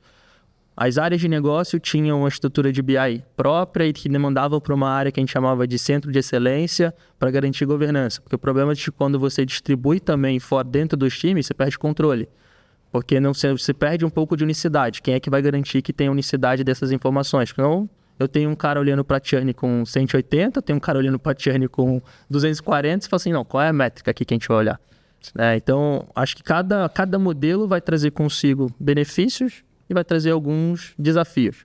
As áreas de negócio tinham uma estrutura de BI própria e que demandavam para uma área que a gente chamava de centro de excelência para garantir governança. Porque o problema é que quando você distribui também dentro dos times, você perde controle. Porque você perde um pouco de unicidade. Quem é que vai garantir que tem unicidade dessas informações? Então, eu tenho um cara olhando para a churn com 180, tenho um cara olhando para a churn com 240, e fala assim, não, qual é a métrica aqui que a gente vai olhar? Então, acho que cada modelo vai trazer consigo benefícios e vai trazer alguns desafios.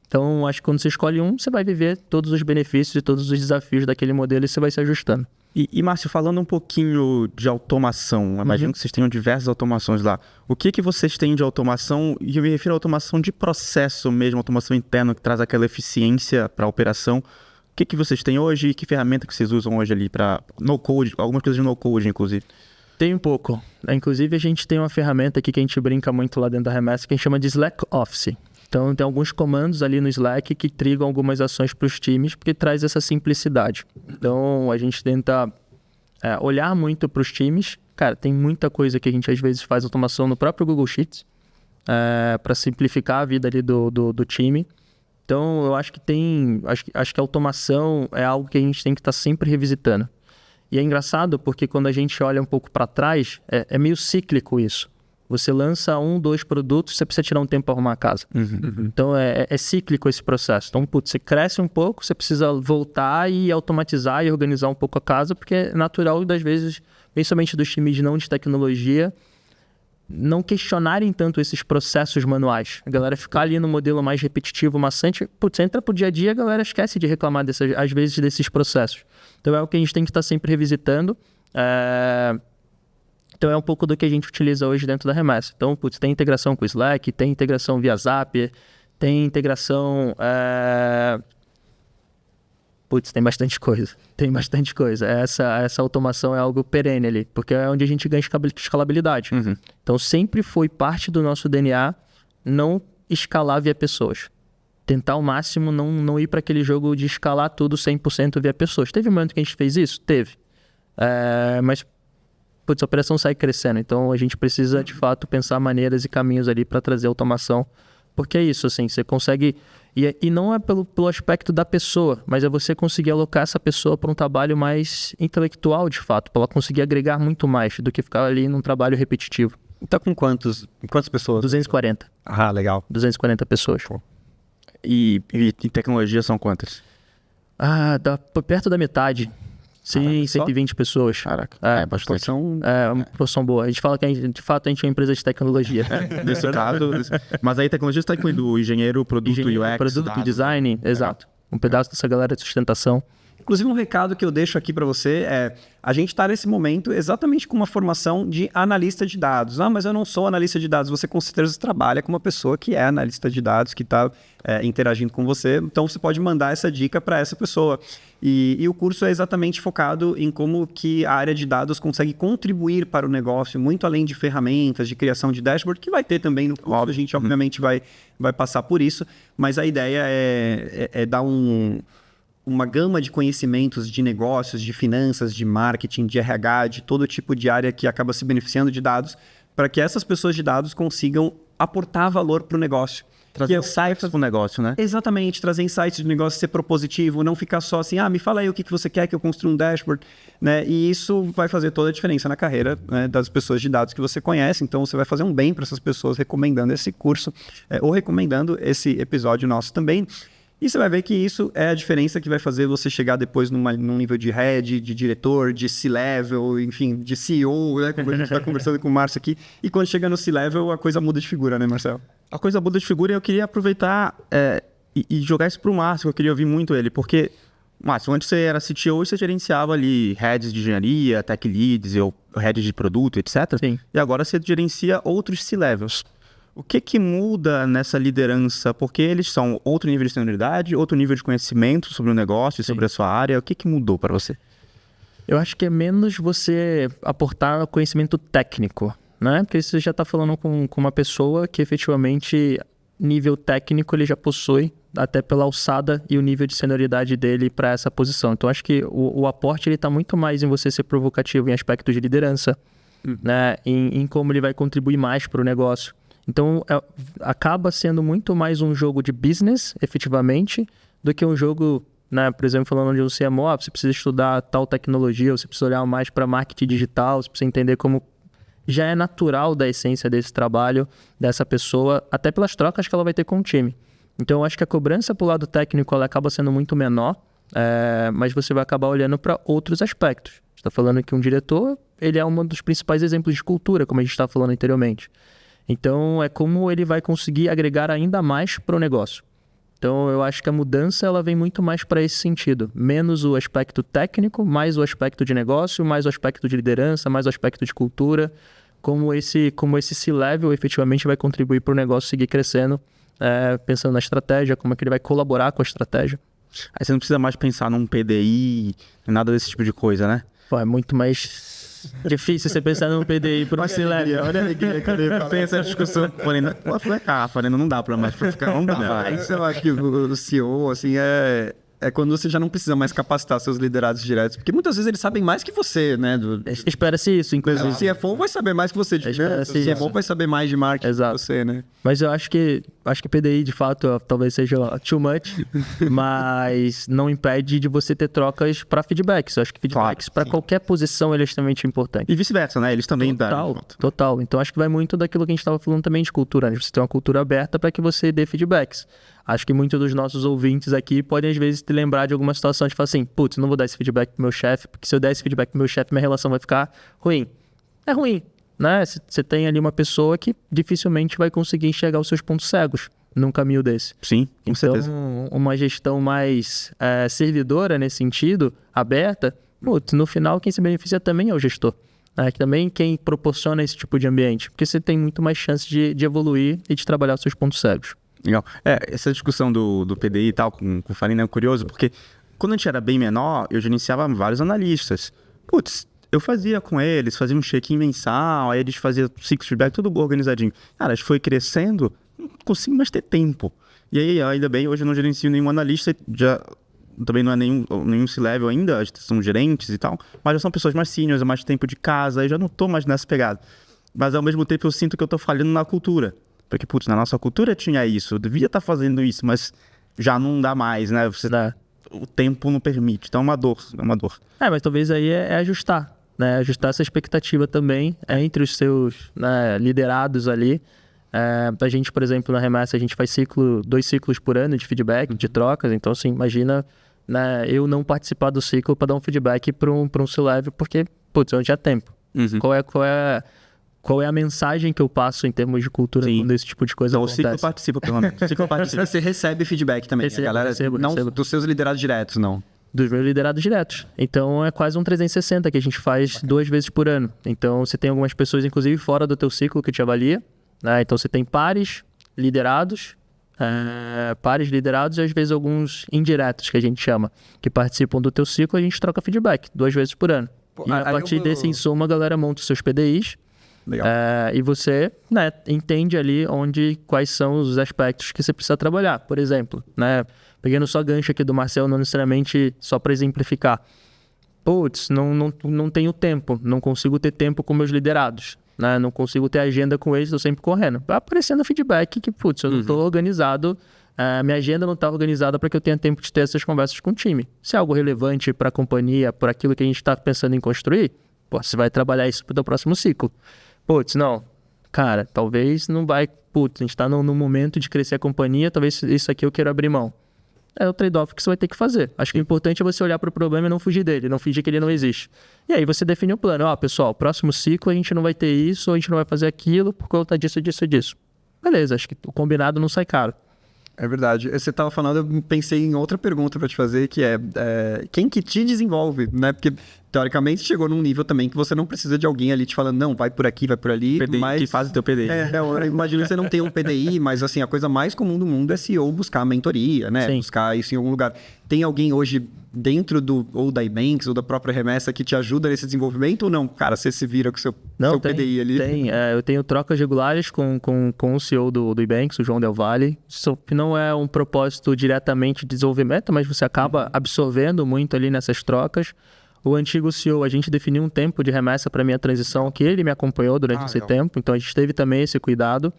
Então, acho que quando você escolhe você vai viver todos os benefícios e todos os desafios daquele modelo e você vai se ajustando. E Márcio, falando um pouquinho de automação, imagino que vocês tenham diversas automações lá. O que vocês têm de automação? E eu me refiro à automação de processo mesmo, automação interna que traz aquela eficiência para a operação. O que vocês têm hoje e que ferramenta que vocês usam hoje ali para no-code, algumas coisas de no-code, inclusive? Tem um pouco. Inclusive, a gente tem uma ferramenta aqui que a gente brinca muito lá dentro da Remessa, que a gente chama de Slack Office. Então, tem alguns comandos ali no Slack que trigam algumas ações para os times, porque traz essa simplicidade. Então, a gente tenta olhar muito para os times. Cara, tem muita coisa que a gente às vezes faz automação no próprio Google Sheets para simplificar a vida ali do time. Então, eu acho que acho que a automação é algo que a gente tem que estar sempre revisitando. E é engraçado porque quando a gente olha um pouco para trás, é meio cíclico isso. Você lança 2 produtos, você precisa tirar um tempo para arrumar a casa. Então, é cíclico esse processo. Então, você cresce um pouco, você precisa voltar e automatizar e organizar um pouco a casa, porque é natural, das vezes, principalmente dos times não de tecnologia, não questionarem tanto esses processos manuais. A galera ficar ali no modelo mais repetitivo, maçante, entra pro dia a dia, a galera esquece de reclamar, às vezes, desses processos. Então, é o que a gente tem que estar sempre revisitando. Então, é um pouco do que a gente utiliza hoje dentro da Remessa. Então, tem integração com o Slack, tem integração via Zapier, tem integração... Putz, tem bastante coisa. Tem bastante coisa. Essa automação é algo perene ali, porque é onde a gente ganha escalabilidade. Então, sempre foi parte do nosso DNA não escalar via pessoas. Tentar ao máximo não ir para aquele jogo de escalar tudo 100% via pessoas. Teve um momento que a gente fez isso? Teve. Mas, putz, a operação sai crescendo. Então, a gente precisa, de fato, pensar maneiras e caminhos ali para trazer automação. Porque é isso, assim, você consegue... E não é pelo aspecto da pessoa, mas é você conseguir alocar essa pessoa para um trabalho mais intelectual, de fato, para ela conseguir agregar muito mais do que ficar ali num trabalho repetitivo. Tá com quantas pessoas? 240. Ah, legal. 240 pessoas. E tecnologia são quantas? Tá perto da metade. Sim, 120 pessoas. Caraca, bastante. É uma proporção boa. A gente fala que, de fato, a gente é uma empresa de tecnologia. Nesse caso, mas aí a tecnologia está incluindo o engenheiro, produto, UX, produto, dados, design, exato. Um pedaço dessa galera de sustentação. Inclusive, um recado que eu deixo aqui para você é: a gente está nesse momento exatamente com uma formação de analista de dados. Ah, mas eu não sou analista de dados. Você com certeza trabalha com uma pessoa que é analista de dados, que está interagindo com você. Então, você pode mandar essa dica para essa pessoa. E o curso é exatamente focado em como que a área de dados consegue contribuir para o negócio, muito além de ferramentas, de criação de dashboard, que vai ter também no curso. A gente, obviamente, vai passar por isso. Mas a ideia é dar uma gama de conhecimentos de negócios, de finanças, de marketing, de RH, de todo tipo de área que acaba se beneficiando de dados, para que essas pessoas de dados consigam aportar valor para o negócio. Trazer insights para o negócio, né? Exatamente, trazer insights de negócio, ser propositivo, não ficar só assim, me fala aí o que você quer que eu construa um dashboard, né? E isso vai fazer toda a diferença na carreira, né, das pessoas de dados que você conhece. Então, você vai fazer um bem para essas pessoas recomendando esse curso ou recomendando esse episódio nosso também. E você vai ver que isso é a diferença que vai fazer você chegar depois num nível de head, de diretor, de C-level, enfim, de CEO, né? Como a gente está conversando com o Márcio aqui. E quando chega no C-level, a coisa muda de figura, né, Marcelo? A coisa muda de figura e eu queria aproveitar e jogar isso para o Márcio, que eu queria ouvir muito ele. Porque, Márcio, antes você era CTO e você gerenciava ali heads de engenharia, tech leads, ou heads de produto, etc. Sim. E agora você gerencia outros C-levels. O que muda nessa liderança? Porque eles são outro nível de senioridade, outro nível de conhecimento sobre o negócio e sobre a sua área. O que mudou para você? Eu acho que é menos você aportar conhecimento técnico, né? Porque você já está falando com uma pessoa que efetivamente, nível técnico, ele já possui, até pela alçada e o nível de senioridade dele para essa posição. Então, acho que o aporte está muito mais em você ser provocativo em aspectos de liderança, né? Em como ele vai contribuir mais para o negócio. Então, acaba sendo muito mais um jogo de business, efetivamente, do que um jogo, né, por exemplo, falando de um CMO, você precisa estudar tal tecnologia, você precisa olhar mais para marketing digital, você precisa entender como já é natural da essência desse trabalho, dessa pessoa, até pelas trocas que ela vai ter com o time. Então, eu acho que a cobrança para o lado técnico ela acaba sendo muito menor, mas você vai acabar olhando para outros aspectos. Você está falando que um diretor, ele é um dos principais exemplos de cultura, como a gente estava falando anteriormente. Então, é como ele vai conseguir agregar ainda mais para o negócio. Então, eu acho que a mudança ela vem muito mais para esse sentido. Menos o aspecto técnico, mais o aspecto de negócio, mais o aspecto de liderança, mais o aspecto de cultura. Como esse C-level efetivamente vai contribuir para o negócio seguir crescendo, pensando na estratégia, como é que ele vai colaborar com a estratégia. Aí você não precisa mais pensar num PDI, nada desse tipo de coisa, né? É muito mais difícil você pensar num PDI por um C-level. Olha a alegria, tem essa discussão. Falei, não dá pra mais ficar, não dá mais. Isso eu acho que o CEO, assim, é quando você já não precisa mais capacitar seus liderados diretos, porque muitas vezes eles sabem mais que você, né? Espera-se isso, inclusive. O CFO vai saber mais que você de finanças, o CMO vai saber mais de marketing que você, né? Mas eu acho que PDI, de fato, talvez seja too much, mas não impede de você ter trocas para feedbacks. Eu acho que feedbacks para qualquer posição é extremamente importante. E vice-versa, né? Eles também dão. Total. Então, acho que vai muito daquilo que a gente estava falando também de cultura, né? Você tem uma cultura aberta para que você dê feedbacks. Acho que muitos dos nossos ouvintes aqui podem, às vezes, te lembrar de alguma situação de falar assim, putz, não vou dar esse feedback pro meu chefe, porque se eu der esse feedback pro meu chefe, minha relação vai ficar ruim. É ruim, né? Você tem ali uma pessoa que dificilmente vai conseguir enxergar os seus pontos cegos num caminho desse. Sim, com certeza. Então, uma gestão mais servidora nesse sentido, aberta, putz, no final quem se beneficia também é o gestor. Também quem proporciona esse tipo de ambiente, porque você tem muito mais chance de evoluir e de trabalhar os seus pontos cegos. Legal. Essa discussão do PDI e tal, com o Farina é curioso, porque quando a gente era bem menor, eu gerenciava vários analistas. Putz, eu fazia com eles, fazia um check-in mensal, aí eles faziam ciclo de feedback, tudo organizadinho. Cara, a gente foi crescendo, não consigo mais ter tempo. E aí, ainda bem, hoje eu não gerencio nenhum analista, já também não é nenhum C-level ainda, são gerentes e tal, mas já são pessoas mais seniors, mais tempo de casa, aí já não tô mais nessa pegada. Mas ao mesmo tempo eu sinto que eu tô falhando na cultura. Porque, putz, na nossa cultura tinha isso, eu devia estar fazendo isso, mas já não dá mais, né? O tempo não permite, então é uma dor. Mas talvez aí é ajustar, né? Ajustar essa expectativa também entre os seus, né, liderados ali. A gente, por exemplo, na Remessa, a gente faz 2 ciclos por ano de feedback, de trocas, então assim, imagina, né, eu não participar do ciclo para dar um feedback para um C-level, porque, putz, eu não tinha tempo. Qual é a mensagem que eu passo em termos de cultura quando esse tipo de coisa acontece? O ciclo participa, pelo menos. Você recebe feedback também, Recebo. Dos seus liderados diretos, não? Dos meus liderados diretos. Então, é quase um 360 que a gente faz 2 vezes por ano. Então, você tem algumas pessoas, inclusive, fora do teu ciclo que te avalia, né? Então, você tem pares liderados e, às vezes, alguns indiretos, que a gente chama, que participam do teu ciclo, a gente troca feedback 2 vezes por ano. E a partir desse insumo, a galera monta os seus PDIs. Legal. E você, né, entende ali quais são os aspectos que você precisa trabalhar. Por exemplo, né, pegando só gancho aqui do Marcel, não necessariamente só para exemplificar. Putz, não tenho tempo, não consigo ter tempo com meus liderados, né, não consigo ter agenda com eles, estou sempre correndo. Vai aparecendo feedback que, putz, eu não estou organizado, minha agenda não está organizada para que eu tenha tempo de ter essas conversas com o time. Se é algo relevante para a companhia, por aquilo que a gente está pensando em construir, você vai trabalhar isso para o próximo ciclo. Putz, não, cara, talvez não vai, putz, a gente tá no momento de crescer a companhia, talvez isso aqui eu quero abrir mão. É o trade-off que você vai ter que fazer. Acho que o importante é você olhar para o problema e não fugir dele, não fingir que ele não existe. E aí você define o plano. Pessoal, próximo ciclo a gente não vai ter isso, a gente não vai fazer aquilo por conta disso. Beleza, acho que o combinado não sai caro. É verdade. Você estava falando, eu pensei em outra pergunta para te fazer, que é quem que te desenvolve, né? Porque, teoricamente, chegou num nível também que você não precisa de alguém ali te falando, não, vai por aqui, vai por ali. PDI, mas que faz o teu PDI. Eu imagino que você não tem um PDI, mas assim, a coisa mais comum do mundo é CEO buscar mentoria, né? Sim. Buscar isso em algum lugar. Tem alguém hoje dentro ou da Ebanks ou da própria Remessa que te ajuda nesse desenvolvimento ou não? Cara, você se vira com o seu PDI ali? Eu tenho trocas regulares com o CEO do Ebanks, o João Del Valle. Isso não é um propósito diretamente de desenvolvimento, mas você acaba absorvendo muito ali nessas trocas. O antigo CEO, a gente definiu um tempo de remessa para minha transição, que ele me acompanhou durante esse tempo, então a gente teve também esse cuidado.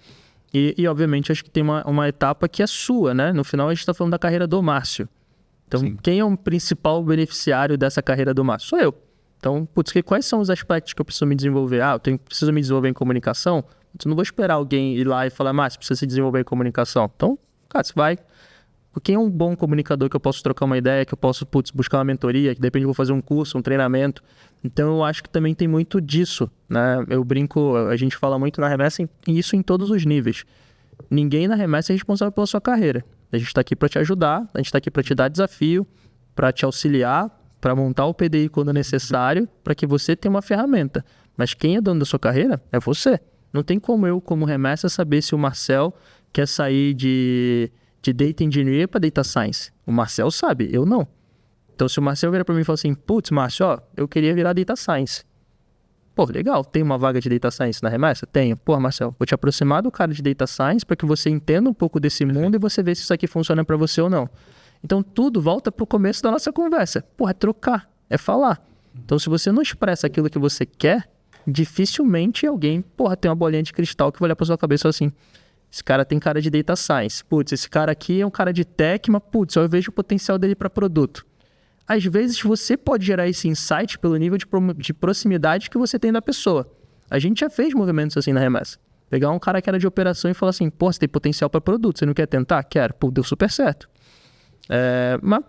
E obviamente, acho que tem uma etapa que é sua, né? No final, a gente está falando da carreira do Márcio. Então, sim, quem é o principal beneficiário dessa carreira do Márcio? Sou eu. Então, quais são os aspectos que eu preciso me desenvolver? Eu preciso me desenvolver em comunicação? Eu não vou esperar alguém ir lá e falar, Márcio, precisa se desenvolver em comunicação. Então, cara, você vai. Quem é um bom comunicador que eu posso trocar uma ideia, que eu posso buscar uma mentoria, que de repente eu vou fazer um curso, um treinamento. Então, eu acho que também tem muito disso, né? Eu brinco, a gente fala muito na Remessa e isso em todos os níveis. Ninguém na Remessa é responsável pela sua carreira. A gente está aqui para te ajudar, a gente está aqui para te dar desafio, para te auxiliar, para montar o PDI quando necessário, para que você tenha uma ferramenta. Mas quem é dono da sua carreira é você. Não tem como eu, como Remessa, saber se o Marcel quer sair de Data Engineer para Data Science. O Marcel sabe, eu não. Então, se o Marcel virar para mim e falar assim, putz, Márcio, eu queria virar Data Science. Pô, legal, tem uma vaga de Data Science na Remessa? Tenho. Pô, Marcel, vou te aproximar do cara de Data Science para que você entenda um pouco desse mundo e você vê se isso aqui funciona para você ou não. Então, tudo volta para o começo da nossa conversa. Pô, é trocar, é falar. Então, se você não expressa aquilo que você quer, dificilmente alguém, tem uma bolinha de cristal que vai olhar para sua cabeça assim, esse cara tem cara de Data Science. Putz, esse cara aqui é um cara de tech, mas putz, eu vejo o potencial dele para produto. Às vezes você pode gerar esse insight pelo nível de proximidade que você tem da pessoa. A gente já fez movimentos assim na Remessa. Pegar um cara que era de operação e falar assim, você tem potencial para produto, você não quer tentar? Quero. Pô, deu super certo. Mas,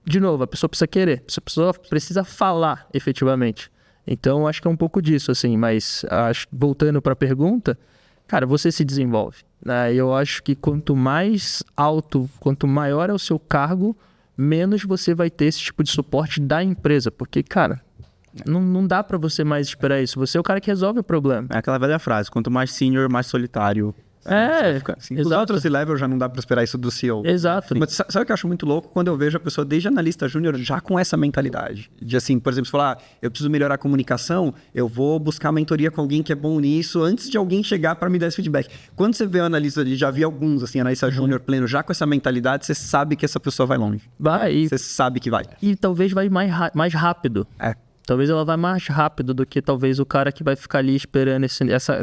de novo, a pessoa precisa querer, a pessoa precisa falar efetivamente. Então, acho que é um pouco disso, assim, mas voltando para a pergunta, cara, você se desenvolve, né? Eu acho que quanto mais alto, quanto maior é o seu cargo, menos você vai ter esse tipo de suporte da empresa. Porque, cara, não dá pra você mais esperar isso. Você é o cara que resolve o problema. É aquela velha frase, quanto mais senior, mais solitário Assim, os exato. outros C-level já não dá pra esperar isso do CEO. Exato. Mas sabe o que eu acho muito louco? Quando eu vejo a pessoa desde analista júnior já com essa mentalidade. De assim, por exemplo, se falar, eu preciso melhorar a comunicação, eu vou buscar mentoria com alguém que é bom nisso antes de alguém chegar para me dar esse feedback. Quando você vê o analista, já vi alguns, assim, analista júnior pleno, já com essa mentalidade, você sabe que essa pessoa vai longe. Vai. Você sabe que vai. E talvez vai mais rápido. É. Talvez ela vai mais rápido do que talvez o cara que vai ficar ali esperando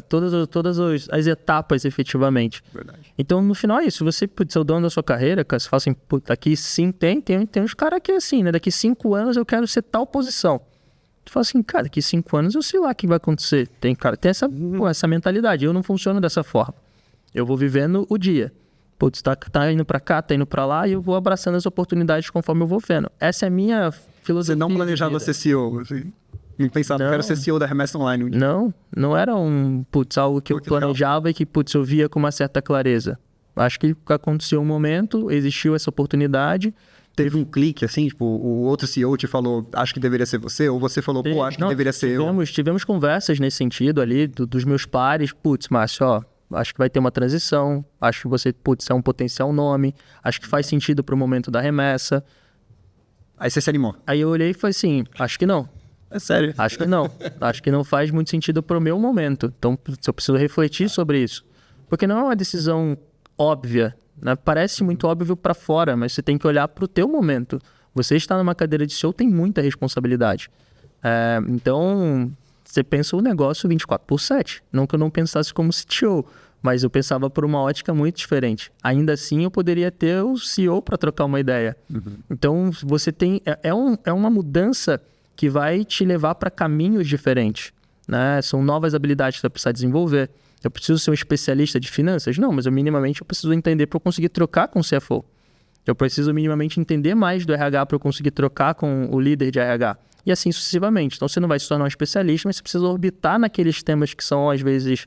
todas as etapas efetivamente. Verdade. Então, no final é isso. Você pode ser o dono da sua carreira, cara, você fala assim, daqui sim, tem uns caras que é assim, né? Daqui 5 anos eu quero ser tal posição. Tu fala assim, cara, daqui 5 anos eu sei lá o que vai acontecer. Tem essa mentalidade. Eu não funciono dessa forma. Eu vou vivendo o dia. Putz, tá indo pra cá, tá indo pra lá, e eu vou abraçando as oportunidades conforme eu vou vendo. Essa é a minha filosofia. Você não planejava ser CEO, assim? Não pensava, eu quero ser CEO da Remessa Online um dia. Não era algo que eu planejava e que, eu via com uma certa clareza. Acho que aconteceu um momento, existiu essa oportunidade. Teve um clique, assim, tipo, o outro CEO te falou, acho que deveria ser você, ou você falou, acho que deveria ser eu. Tivemos conversas nesse sentido ali, dos meus pares, Márcio, acho que vai ter uma transição, acho que você, é um potencial nome, acho que faz sentido pro momento da remessa. Aí você se animou. Aí eu olhei e falei assim, acho que não. É sério? Acho que não. Acho que não faz muito sentido pro meu momento. Então, eu preciso refletir sobre isso. Porque não é uma decisão óbvia, né? Parece muito óbvio para fora, mas você tem que olhar pro teu momento. Você está numa cadeira de CEO, tem muita responsabilidade. Então, você pensa o negócio 24/7. Não que eu não pensasse como CTO, mas eu pensava por uma ótica muito diferente. Ainda assim, eu poderia ter o CEO para trocar uma ideia. Então, você tem... É uma mudança que vai te levar para caminhos diferentes, né? São novas habilidades que você vai precisar desenvolver. Eu preciso ser um especialista de finanças? Não, mas minimamente eu preciso entender para eu conseguir trocar com o CFO. Eu preciso minimamente entender mais do RH para eu conseguir trocar com o líder de RH. E assim sucessivamente. Então, você não vai se tornar um especialista, mas você precisa orbitar naqueles temas que são, às vezes,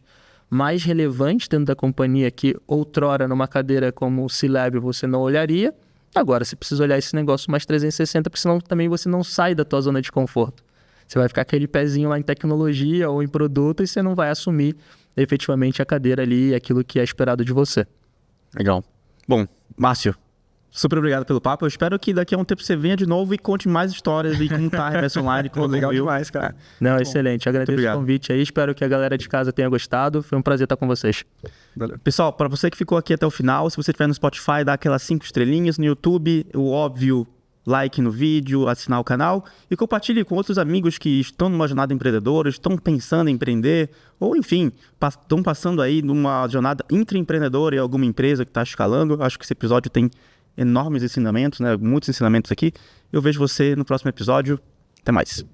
mais relevantes dentro da companhia, que outrora, numa cadeira como C-Level, você não olharia. Agora, você precisa olhar esse negócio mais 360, porque senão também você não sai da tua zona de conforto. Você vai ficar aquele pezinho lá em tecnologia ou em produto e você não vai assumir efetivamente a cadeira ali e aquilo que é esperado de você. Legal. Bom, Márcio, super obrigado pelo papo. Eu espero que daqui a um tempo você venha de novo e conte mais histórias de como tá a Remessa Online. Legal demais, cara. Não, excelente. Agradeço o convite aí. Espero que a galera de casa tenha gostado. Foi um prazer estar com vocês. Valeu. Pessoal, para você que ficou aqui até o final, se você estiver no Spotify, dá aquelas 5 estrelinhas. No YouTube, o óbvio like no vídeo, assinar o canal e compartilhe com outros amigos que estão numa jornada empreendedora, estão pensando em empreender ou, enfim, estão passando aí numa jornada intraempreendedora em alguma empresa que está escalando. Acho que esse episódio tem enormes ensinamentos, né? Muitos ensinamentos aqui. Eu vejo você no próximo episódio. Até mais.